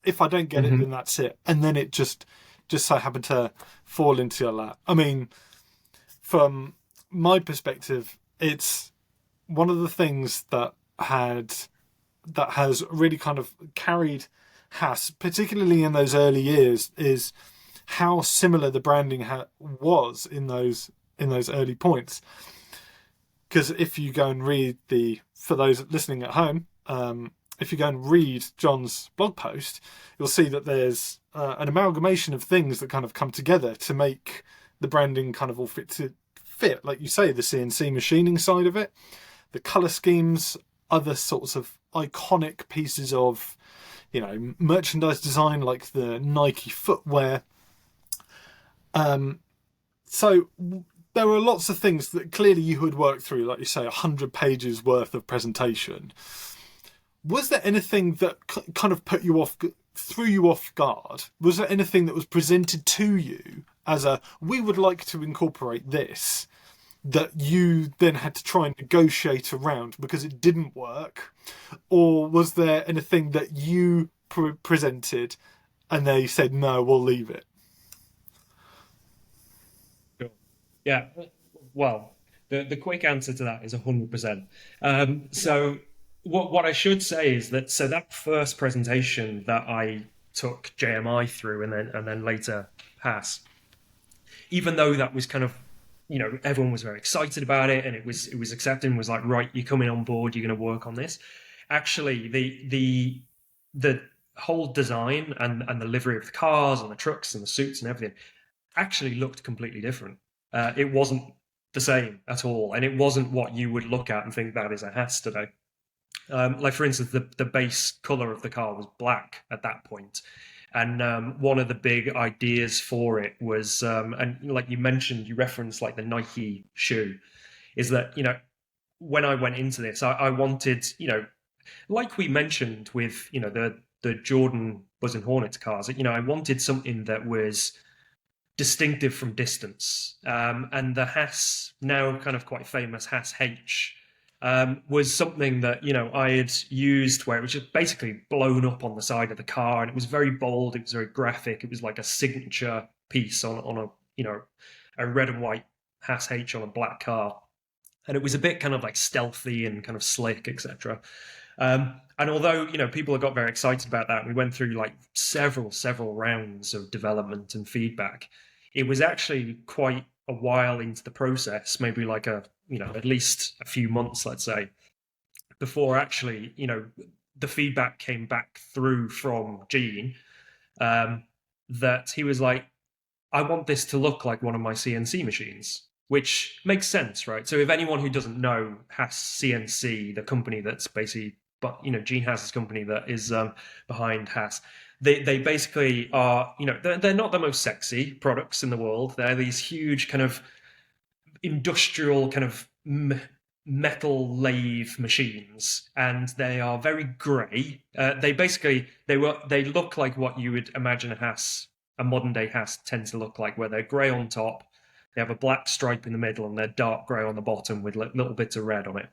Speaker 3: if I don't get it, then that's it. And then it just so happened to fall into your lap. I mean, from my perspective, it's one of the things that has really kind of carried Haas, particularly in those early years, is how similar the branding was in those early points. Because if you go and read for those listening at home, if you go and read Jon's blog post, you'll see that there's an amalgamation of things that kind of come together to make the branding kind of all fit, like you say, the CNC machining side of it, the color schemes, other sorts of iconic pieces of, merchandise design like the Nike footwear. So there were lots of things that clearly you had worked through, like you say, 100 pages worth of presentation. Was there anything that kind of threw you off guard? Was there anything that was presented to you as we would like to incorporate this, that you then had to try and negotiate around because it didn't work? Or was there anything that you presented and they said, no, we'll leave it?
Speaker 2: Sure. Yeah. Well, the quick answer to that is 100%. So what I should say is that first presentation that I took JMI through, and then later Haas, even though that was kind of, everyone was very excited about it, and it was accepted and was like, right, you're coming on board, you're going to work on this. Actually, the whole design and the livery of the cars and the trucks and the suits and everything actually looked completely different. It wasn't the same at all, and it wasn't what you would look at and think that is a Haas today. Like, for instance, the base color of the car was black at that point. And one of the big ideas for it was, and like you mentioned, you referenced like the Nike shoe, is that, when I went into this, I wanted, like we mentioned with, the Jordan Buzz and Hornets cars, I wanted something that was distinctive from distance. And the Haas, now kind of quite famous Haas H, was something that I had used, where it was just basically blown up on the side of the car, and it was very bold, it was very graphic, it was like a signature piece on a red and white Haas H on a black car, and it was a bit kind of like stealthy and kind of slick, etc. And although people got very excited about that, we went through like several rounds of development and feedback. It was actually quite a while into the process, maybe like at least a few months, let's say, before actually, the feedback came back through from Gene, that he was like, I want this to look like one of my CNC machines, which makes sense, right? So if anyone who doesn't know Haas CNC, the company that's basically, but Gene Haas's company that is behind Haas, they basically are, they're not the most sexy products in the world. They're these huge kind of industrial kind of metal lathe machines, and they are very grey. They look like what you would imagine a modern day Haas tends to look like, where they're grey on top, they have a black stripe in the middle, and they're dark grey on the bottom with little bits of red on it.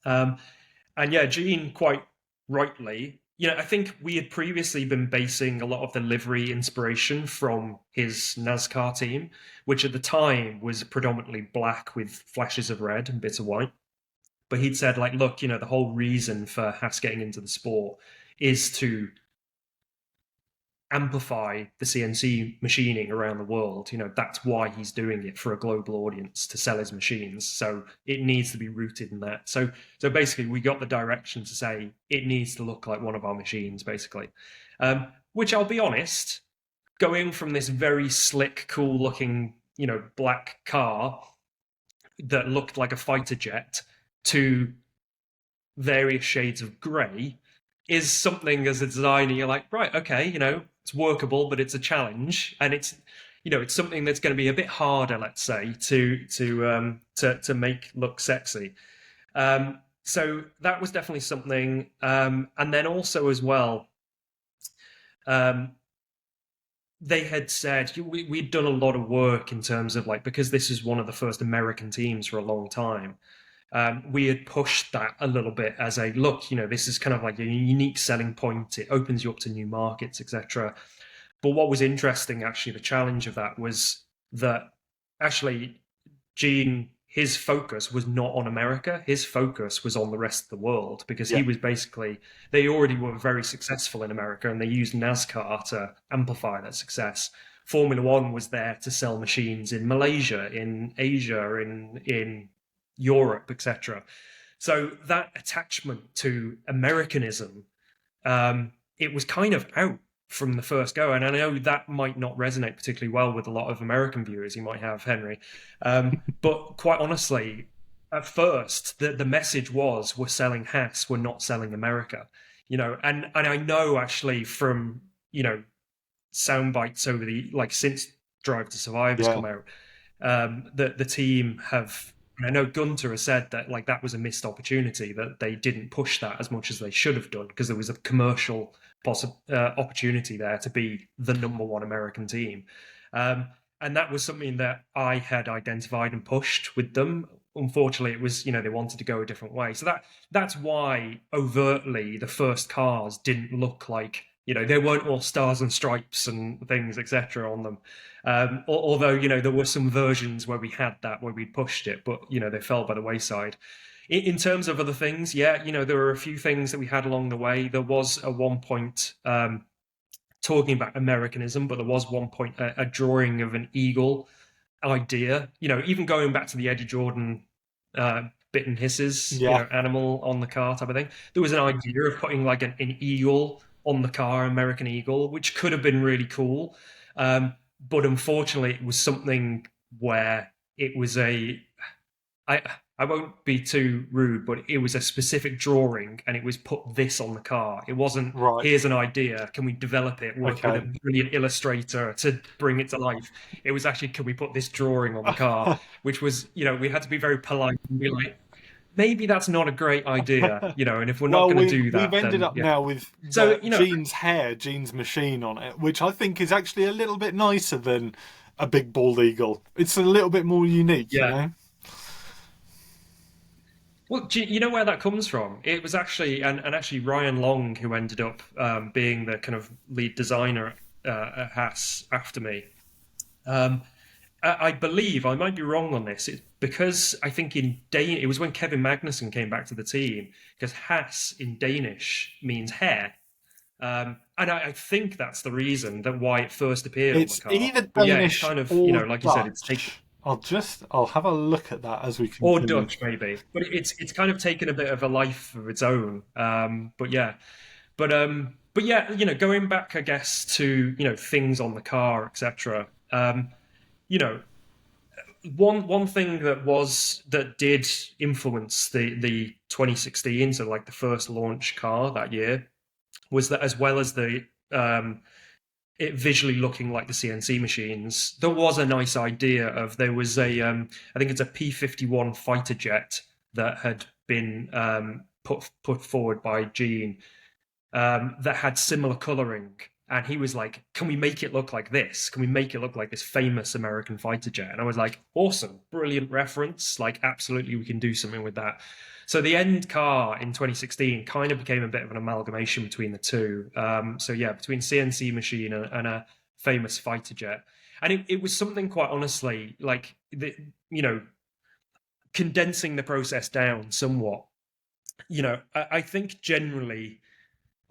Speaker 2: And yeah, Gene quite rightly, I think we had previously been basing a lot of the livery inspiration from his NASCAR team, which at the time was predominantly black with flashes of red and bits of white. But he'd said, like, look, the whole reason for Haas getting into the sport is to amplify the CNC machining around the world. That's why he's doing it, for a global audience, to sell his machines. So it needs to be rooted in that. So basically we got the direction to say it needs to look like one of our machines, basically. Which, I'll be honest, going from this very slick, cool looking, black car that looked like a fighter jet to various shades of grey is something, as a designer, you're like, right, okay, it's workable, but it's a challenge, and it's something that's going to be a bit harder, let's say, to make look sexy. So that was definitely something. And then also as well, they had said we'd done a lot of work in terms of, like, because this is one of the first American teams for a long time. We had pushed that a little bit as a look, this is kind of like a unique selling point. It opens you up to new markets, etc. But what was interesting, actually, the challenge of that was that actually Gene, his focus was not on America. His focus was on the rest of the world, because he was basically, they already were very successful in America, and they used NASCAR to amplify that success. Formula One was there to sell machines in Malaysia, in Asia, in Europe, etc. So that attachment to Americanism, it was kind of out from the first go. And I know that might not resonate particularly well with a lot of American viewers you might have, Henry. But quite honestly, at first, the message was, we're selling Haas, we're not selling America. And I know, actually, from, sound bites over since Drive to Survive has come out, the team have, I know Gunter has said that, like, that was a missed opportunity, that they didn't push that as much as they should have done, because there was a commercial opportunity there to be the number one American team. And that was something that I had identified and pushed with them. Unfortunately, it was, they wanted to go a different way. So that's why overtly the first cars didn't look like, they weren't all stars and stripes and things, etc. on them. Although, there were some versions where we had that, where we pushed it, but, they fell by the wayside. In terms of other things, there were a few things that we had along the way. There was at one point, talking about Americanism, but there was one point a drawing of an eagle idea, even going back to the Eddie Jordan bit and hisses, animal on the car type of thing. There was an idea of putting like an eagle on the car, American eagle, which could have been really cool. But unfortunately, it was something where it was I won't be too rude, but it was a specific drawing, and it was put this on the car. It wasn't, here's an idea, can we develop it, work with a brilliant illustrator to bring it to life. It was actually, can we put this drawing on the car? Which was, we had to be very polite and be like, maybe that's not a great idea, and if we're not going to do that,
Speaker 3: we've ended up now with Gene's hair, Gene's machine on it, which I think is actually a little bit nicer than a big bald eagle. It's a little bit more unique, you know?
Speaker 2: Well, do you know where that comes from? It was actually, and actually Ryan Long, who ended up being the kind of lead designer at Haas after me. I believe, I might be wrong on this, it's because I think it was when Kevin Magnussen came back to the team, because Haas in Danish means hair. And I think that's the reason that why it first appeared on the car.
Speaker 3: It's either Danish
Speaker 2: kind of,
Speaker 3: or
Speaker 2: like
Speaker 3: Dutch.
Speaker 2: you said, it's taken...
Speaker 3: I'll have a look at that as we continue.
Speaker 2: Or Dutch, maybe. But it's kind of taken a bit of a life of its own. But yeah, going back, I guess, to things on the car, etc. One thing that did influence the 2016, so like the first launch car that year, was that, as well as the it visually looking like the CNC machines. There was a nice idea of, there was a I think it's a P-51 fighter jet that had been put forward by Gene, that had similar coloring. And he was like, can we make it look like this? Can we make it look like this famous American fighter jet? And I was like, awesome, brilliant reference. Like, absolutely, we can do something with that. So the end car in 2016 kind of became a bit of an amalgamation between the two. So yeah, between CNC machine and a famous fighter jet. And it was something, quite honestly, like, condensing the process down somewhat. I think generally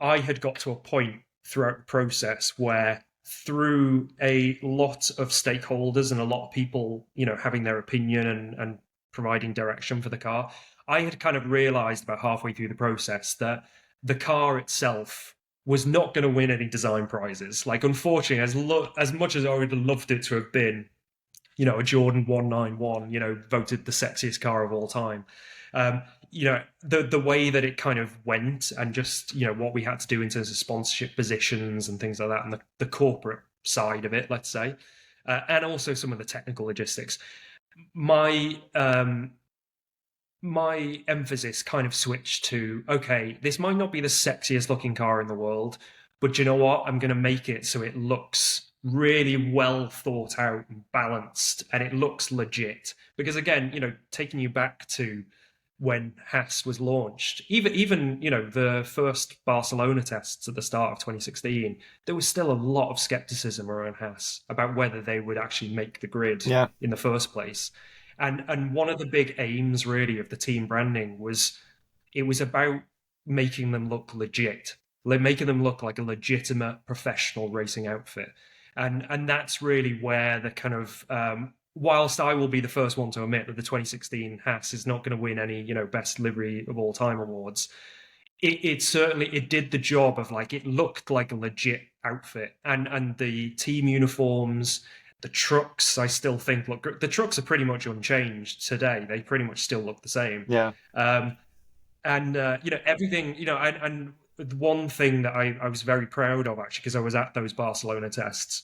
Speaker 2: I had got to a point throughout the process where, through a lot of stakeholders and a lot of people, having their opinion and providing direction for the car, I had kind of realized about halfway through the process that the car itself was not going to win any design prizes. Like, unfortunately, as much as I would have loved it to have been, a Jordan 191, voted the sexiest car of all time. The way that it kind of went, and just, what we had to do in terms of sponsorship positions and things like that, and the corporate side of it, let's say, and also some of the technical logistics, my emphasis kind of switched to, okay, this might not be the sexiest looking car in the world, but you know what? I'm going to make it so it looks really well thought out and balanced, and it looks legit. Because again, taking you back to when Haas was launched, even the first Barcelona tests at the start of 2016, there was still a lot of skepticism around Haas about whether they would actually make the grid in the first place. And one of the big aims, really, of the team branding was, it was about making them look legit, making them look like a legitimate professional racing outfit. And that's really where the kind of, whilst I will be the first one to admit that the 2016 Haas is not going to win any, best livery of all time awards, it certainly did the job of, like, it looked like a legit outfit. And the team uniforms, the trucks, I still think look good. The trucks are pretty much unchanged today. They pretty much still look the same.
Speaker 3: Yeah.
Speaker 2: Everything, and one thing that I was very proud of, actually, because I was at those Barcelona tests,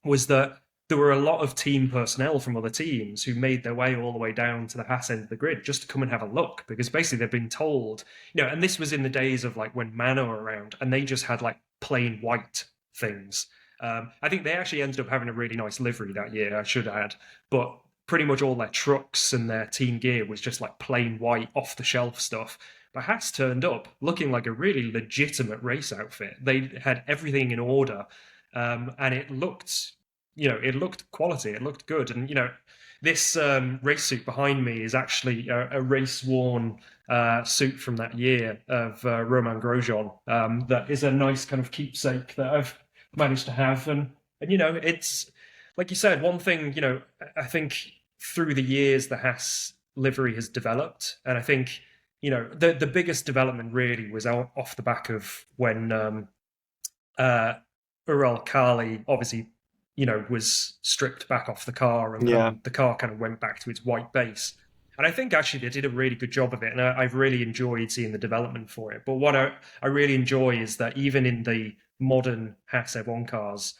Speaker 2: was that there were a lot of team personnel from other teams who made their way all the way down to the Haas end of the grid just to come and have a look, because basically they've been told, and this was in the days of, like, when Mano were around, and they just had, like, plain white things. I think they actually ended up having a really nice livery that year, I should add, but pretty much all their trucks and their team gear was just like plain white, off-the-shelf stuff. But Haas turned up looking like a really legitimate race outfit. They had everything in order, and it looked, it looked quality, it looked good. And, this race suit behind me is actually a race-worn suit from that year of Romain Grosjean. That is a nice kind of keepsake that I've managed to have. And it's, like you said, one thing, I think through the years the Haas livery has developed, and I think, the biggest development really was off the back of when Ural Kali obviously, was stripped back off the car, and the car kind of went back to its white base. And I think actually they did a really good job of it, and I've really enjoyed seeing the development for it. But what I really enjoy is that even in the modern Haas F1 cars,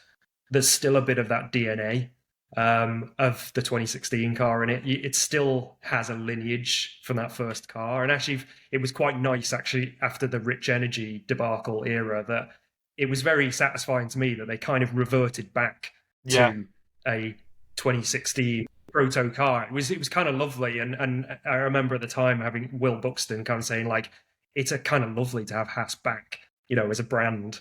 Speaker 2: there's still a bit of that DNA of the 2016 car in it. It still has a lineage from that first car. And actually, it was quite nice, actually, after the Rich Energy debacle era, that it was very satisfying to me that they kind of reverted back to a 2016 proto car. It was kind of lovely. And I remember at the time having Will Buxton kind of saying, like, it's a kind of lovely to have Haas back, as a brand.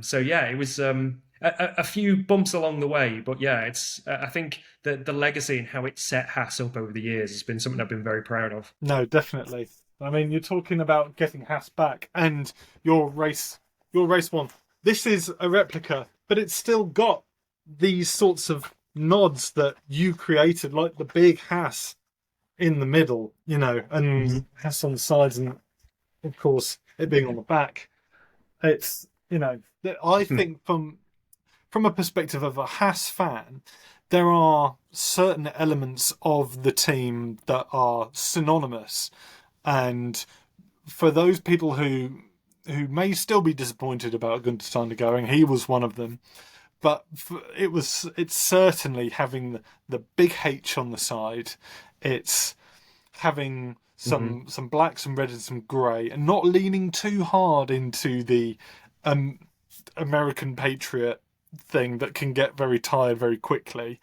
Speaker 2: So yeah, it was a few bumps along the way, but yeah, it's I think the legacy and how it set Haas up over the years has been something I've been very proud of.
Speaker 3: No, definitely. I mean, you're talking about getting Haas back, and your race one. This is a replica, but it's still got these sorts of nods that you created, like the big Haas in the middle, and Haas on the sides, and of course it being on the back. It's, I think from a perspective of a Haas fan, there are certain elements of the team that are synonymous. And for those people who who may still be disappointed about Gunter Steiner going. He was one of them. But it's certainly having the big H on the side. It's having some black, some red, and some grey, and not leaning too hard into the American Patriot thing that can get very tired very quickly.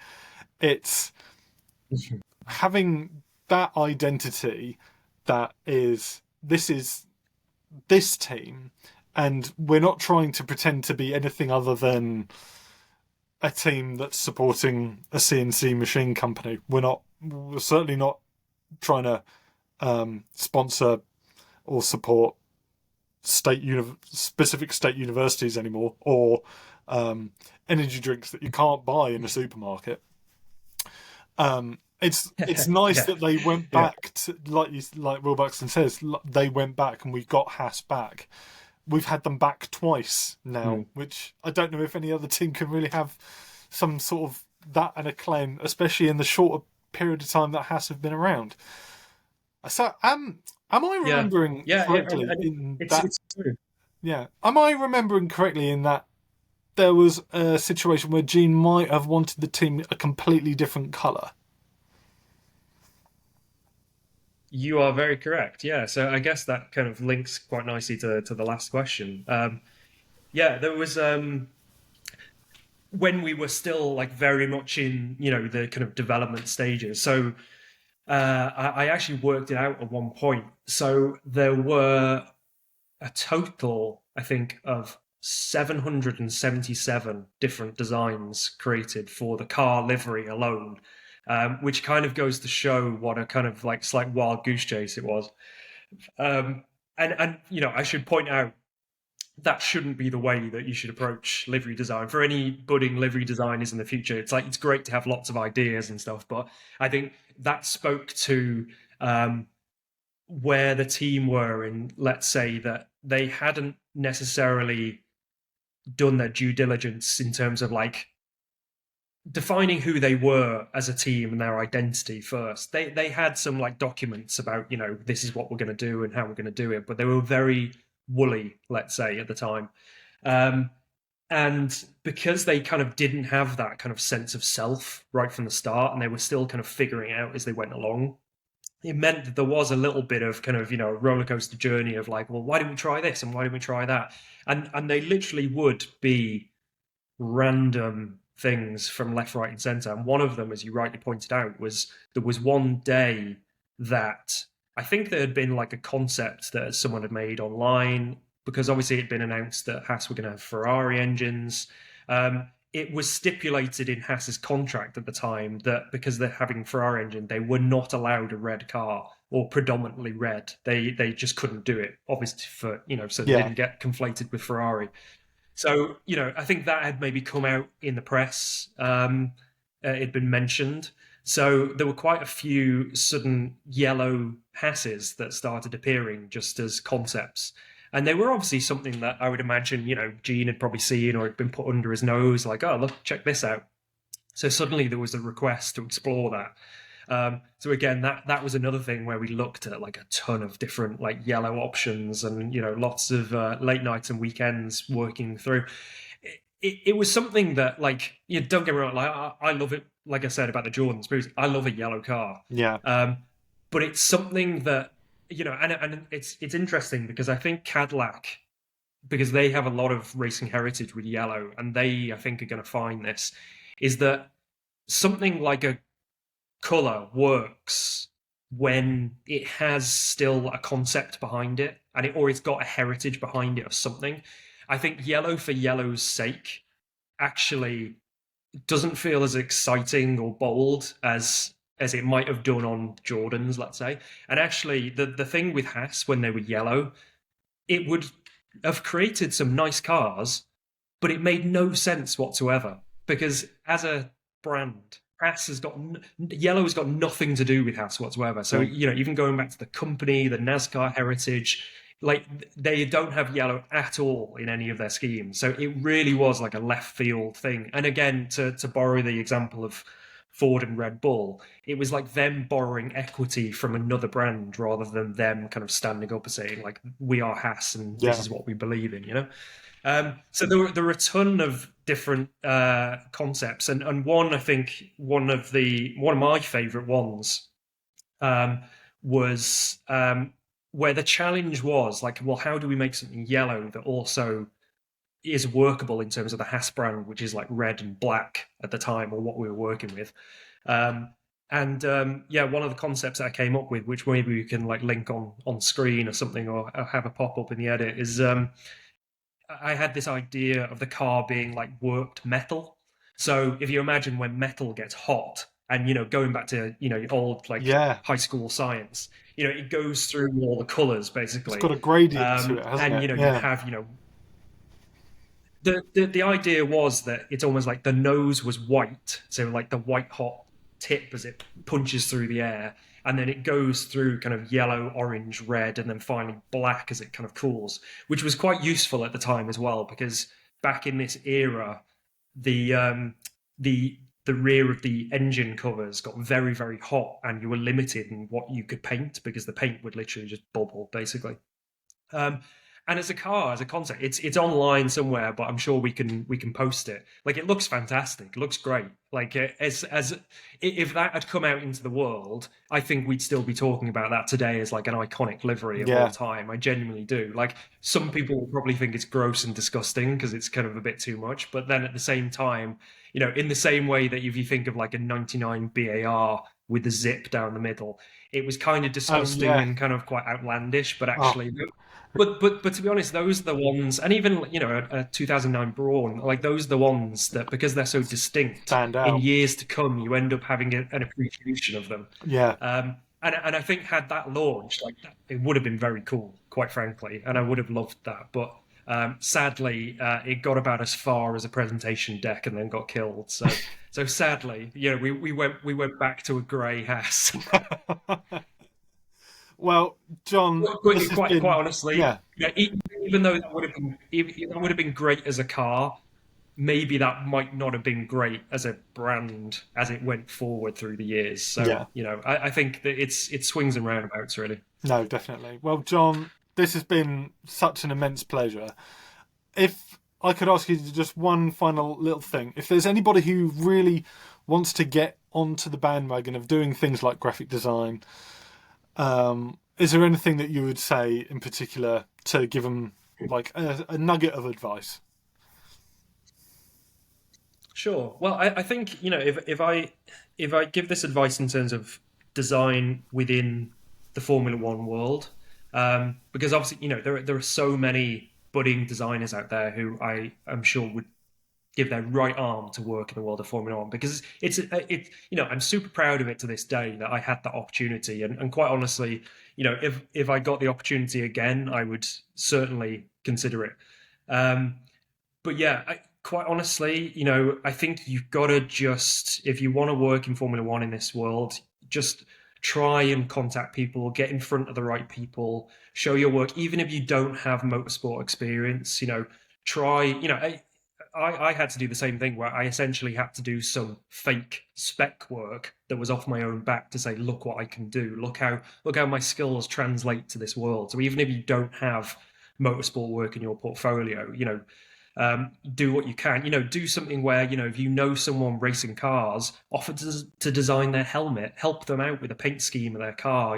Speaker 3: It's having that identity that is this team, and we're not trying to pretend to be anything other than a team that's supporting a CNC machine company. We're certainly not trying to sponsor or support specific state universities anymore, or energy drinks that you can't buy in a supermarket. It's nice that they went back to, like Will Buxton says, they went back and we got Haas back. We've had them back twice now, which I don't know if any other team can really have some sort of that and acclaim, especially in the shorter period of time that Haas have been around. So, am I remembering correctly
Speaker 2: it's true.
Speaker 3: Yeah, am I remembering correctly in that there was a situation where Gene might have wanted the team a completely different colour?
Speaker 2: You are very correct. Yeah, so I guess that kind of links quite nicely to the last question. There was when we were still like very much in the kind of development stages. So I actually worked it out at one point. So there were a total, I think, of 777 different designs created for the car livery alone. Which kind of goes to show what a kind of like slight wild goose chase it was. And I should point out that shouldn't be the way that you should approach livery design. For any budding livery designers in the future, it's great to have lots of ideas and stuff, but I think that spoke to where the team were in, let's say, that they hadn't necessarily done their due diligence in terms of like defining who they were as a team and their identity first. They had some like documents about, this is what we're going to do and how we're going to do it, but they were very woolly, let's say, at the time. And because they kind of didn't have that kind of sense of self right from the start, and they were still kind of figuring out as they went along, it meant that there was a little bit of kind of, roller coaster journey of like, well, why didn't we try this? And why didn't we try that? And they literally would be random things from left, right, and center. And one of them, as you rightly pointed out, was there was one day that I think there had been like a concept that someone had made online, because obviously it had been announced that Haas were going to have Ferrari engines. It was stipulated in Haas's contract at the time that because they're having Ferrari engine, they were not allowed a red car or predominantly red. They just couldn't do it, obviously, for so they didn't get conflated with Ferrari. So, I think that had maybe come out in the press. It'd been mentioned. So there were quite a few sudden yellow Haas's that started appearing just as concepts. And they were obviously something that I would imagine, Gene had probably seen or had been put under his nose, like, oh, look, check this out. So suddenly there was a request to explore that. So again, that was another thing where we looked at like a ton of different like yellow options and, lots of late nights and weekends working through. It was something that like, don't get me wrong, like I love it. Like I said about the Jordans, I love a yellow car.
Speaker 3: Yeah.
Speaker 2: But it's something that, and it's interesting because I think Cadillac, because they have a lot of racing heritage with yellow, and they, I think, are going to find this, is that something like a color works when it has still a concept behind it, or it's got a heritage behind it of something. I think yellow for yellow's sake actually doesn't feel as exciting or bold as it might have done on Jordans, let's say. And actually, the thing with Haas when they were yellow, it would have created some nice cars, but it made no sense whatsoever, because as a brand, Haas has got yellow has got nothing to do with Haas whatsoever. So even going back to the company, the NASCAR heritage, like they don't have yellow at all in any of their schemes. So it really was like a left field thing. And again, to borrow the example of Ford and Red Bull, it was like them borrowing equity from another brand rather than them kind of standing up and saying like, we are Haas and this is what we believe in, you know. So there were a ton of different concepts, and one, I think one of my favourite ones was where the challenge was like, well, how do we make something yellow that also is workable in terms of the Haas brand, which is like red and black at the time, or what we were working with. One of the concepts that I came up with, which maybe we can like link on screen or something, or have a pop up in the edit, is I had this idea of the car being like worked metal. So if you imagine when metal gets hot, and going back to old high school science, it goes through all the colors basically.
Speaker 3: It's got a gradient to it, hasn't it?
Speaker 2: You have the idea was that it's almost like the nose was white, so like the white hot tip as it punches through the air, and then it goes through kind of yellow, orange, red, and then finally black as it kind of cools, which was quite useful at the time as well, because back in this era, the rear of the engine covers got very, very hot, and you were limited in what you could paint because the paint would literally just bubble, basically. And as a car, as a concept, it's online somewhere, but I'm sure we can post it. Like, it looks fantastic, it looks great. Like, as if that had come out into the world, I think we'd still be talking about that today as like an iconic livery of all time. I genuinely do. Like, some people will probably think it's gross and disgusting because it's kind of a bit too much, but then at the same time, in the same way that if you think of like a 99 BAR with the zip down the middle, it was kind of disgusting and kind of quite outlandish, but actually. But to be honest, those are the ones, and even a 2009 Brawn, like those are the ones that, because they're so distinct,
Speaker 3: stand out.
Speaker 2: In years to come, you end up having an appreciation of them.
Speaker 3: Yeah.
Speaker 2: And I think had that launched, like it would have been very cool, quite frankly, and I would have loved that. But sadly, it got about as far as a presentation deck and then got killed. So sadly, we went back to a grey Haas.
Speaker 3: Well, John,
Speaker 2: quite honestly, even though that would have been great as a car, maybe that might not have been great as a brand as it went forward through the years. So I think that it swings and roundabouts, really.
Speaker 3: No, definitely. Well, John, this has been such an immense pleasure. If I could ask you just one final little thing, if there's anybody who really wants to get onto the bandwagon of doing things like graphic design, is there anything that you would say in particular to give them like a nugget of advice?
Speaker 2: Sure. Well, I think if I give this advice in terms of design within the Formula One world, because obviously there are so many budding designers out there who I'm sure would give their right arm to work in the world of Formula One, because I'm super proud of it to this day that I had that opportunity, and quite honestly, if I got the opportunity again, I would certainly consider it. But yeah, quite honestly, I think you've got to just, if you want to work in Formula One in this world, just try and contact people, get in front of the right people, show your work, even if you don't have motorsport experience. Try. I had to do the same thing where I essentially had to do some fake spec work that was off my own back to say, look what I can do. Look how my skills translate to this world. So even if you don't have motorsport work in your portfolio, do what you can. Do something where, if you know someone racing cars, offer to design their helmet, help them out with a paint scheme of their car,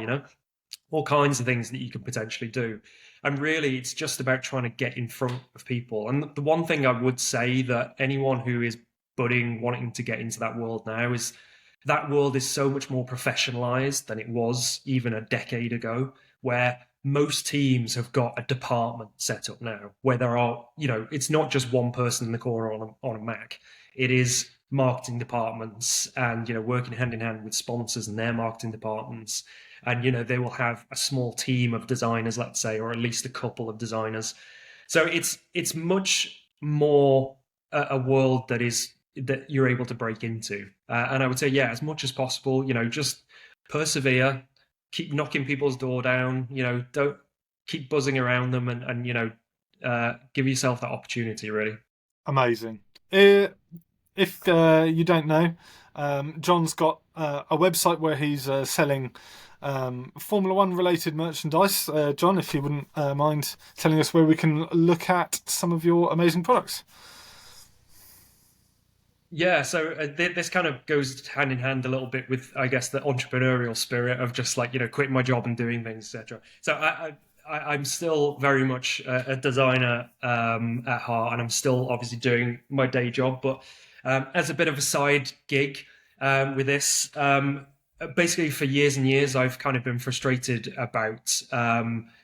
Speaker 2: all kinds of things that you can potentially do. And really, it's just about trying to get in front of people. And the one thing I would say that anyone who is budding, wanting to get into that world now, is that world is so much more professionalized than it was even a decade ago, where most teams have got a department set up now where there are, it's not just one person in the corner on a Mac. It is marketing departments and, working hand in hand with sponsors and their marketing departments. And, they will have a small team of designers, let's say, or at least a couple of designers. So it's much more a world that you're able to break into. And I would say, as much as possible, just persevere, keep knocking people's door down, don't keep buzzing around them and give yourself that opportunity, really.
Speaker 3: Amazing. if you don't know, John's got a website where he's selling Formula One related merchandise. John, if you wouldn't mind telling us where we can look at some of your amazing products.
Speaker 2: Yeah, so this kind of goes hand in hand a little bit with, I guess, the entrepreneurial spirit of just like, quitting my job and doing things, etc. So I'm still very much a designer at heart, and I'm still obviously doing my day job. But as a bit of a side gig with this, basically for years and years, I've kind of been frustrated about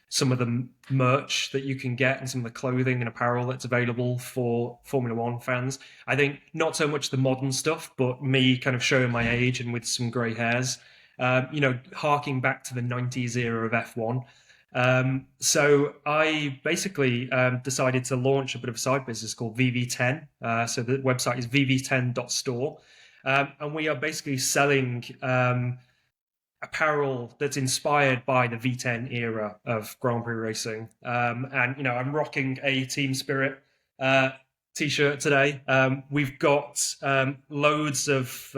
Speaker 2: some of the merch that you can get and some of the clothing and apparel that's available for Formula One fans. I think not so much the modern stuff, but me kind of showing my age and with some grey hairs, harking back to the 90s era of F1. So I basically decided to launch a bit of a side business called VV10. So the website is vv10.store. And we are basically selling apparel that's inspired by the V10 era of Grand Prix racing. And I'm rocking a Team Spirit t-shirt today. We've got loads of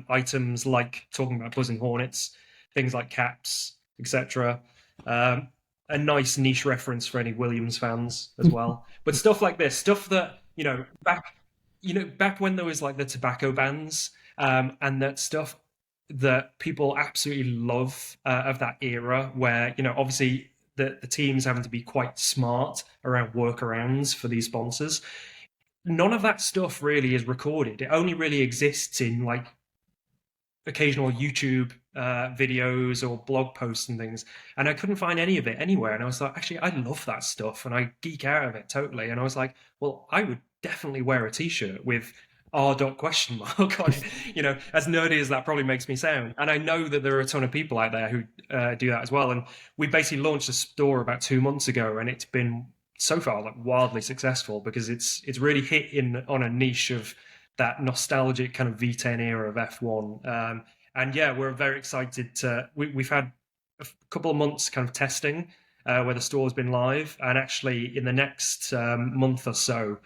Speaker 2: items like talking about buzzing hornets, things like caps, etc. A nice niche reference for any Williams fans as well. But stuff like this, stuff that back when there was like the tobacco bans and that stuff that people absolutely love of that era, where obviously the teams having to be quite smart around workarounds for these sponsors. None of that stuff really is recorded. It only really exists in like occasional YouTube videos or blog posts and things, and I couldn't find any of it anywhere. And I was like, actually, I love that stuff, and I geek out of it totally. And I was like, well, I would definitely wear a T-shirt with R. question mark on it. As nerdy as that probably makes me sound. And I know that there are a ton of people out there who do that as well. And we basically launched a store about 2 months ago, and it's been so far like wildly successful because it's really hit in on a niche of that nostalgic kind of V10 era of F1. And yeah, we're very excited to. We've had a couple of months kind of testing where the store's been live, and actually in the next month or so,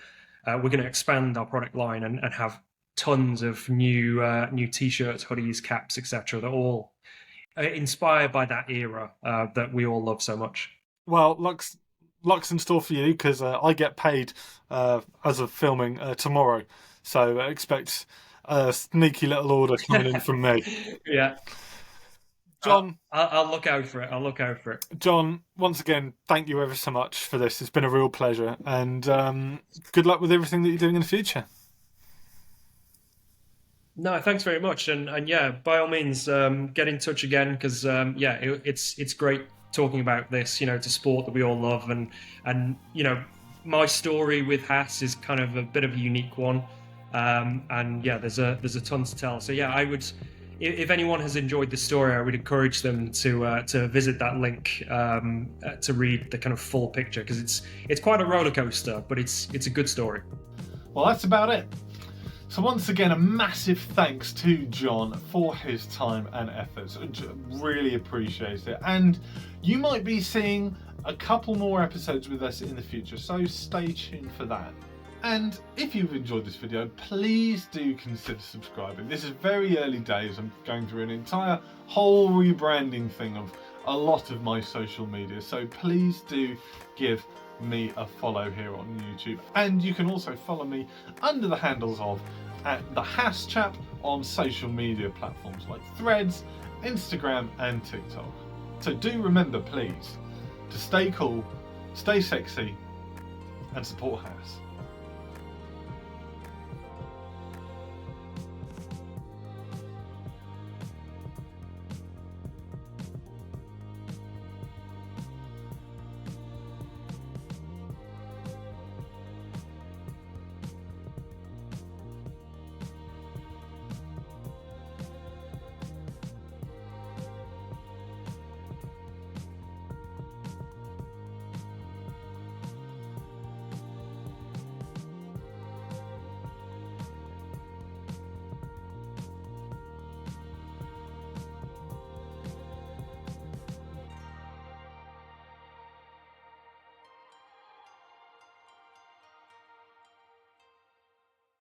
Speaker 2: we're going to expand our product line and have tons of new T-shirts, hoodies, caps, etc. That are all inspired by that era that we all love so much.
Speaker 3: Well, luck's in store for you because I get paid as of filming tomorrow, so expect a sneaky little order coming in from me.
Speaker 2: Yeah.
Speaker 3: John,
Speaker 2: I'll look out for it.
Speaker 3: John, once again, thank you ever so much for this. It's been a real pleasure, and good luck with everything that you're doing in the future.
Speaker 2: No, thanks very much, and yeah, by all means, get in touch again because it's great talking about this, to sport that we all love, and my story with Haas is kind of a bit of a unique one, and yeah, there's a ton to tell. So yeah, I would. If anyone has enjoyed the story, I would encourage them to visit that link to read the kind of full picture because it's quite a roller coaster, but it's a good story.
Speaker 1: Well, that's about it. So once again, a massive thanks to Jon for his time and efforts. Really appreciate it. And you might be seeing a couple more episodes with us in the future, so stay tuned for that. And if you've enjoyed this video, please do consider subscribing. This is very early days. I'm going through an entire whole rebranding thing of a lot of my social media. So please do give me a follow here on YouTube. And you can also follow me under the handles of the Haas Chap on social media platforms like Threads, Instagram and TikTok. So do remember, please, to stay cool, stay sexy and support Haas.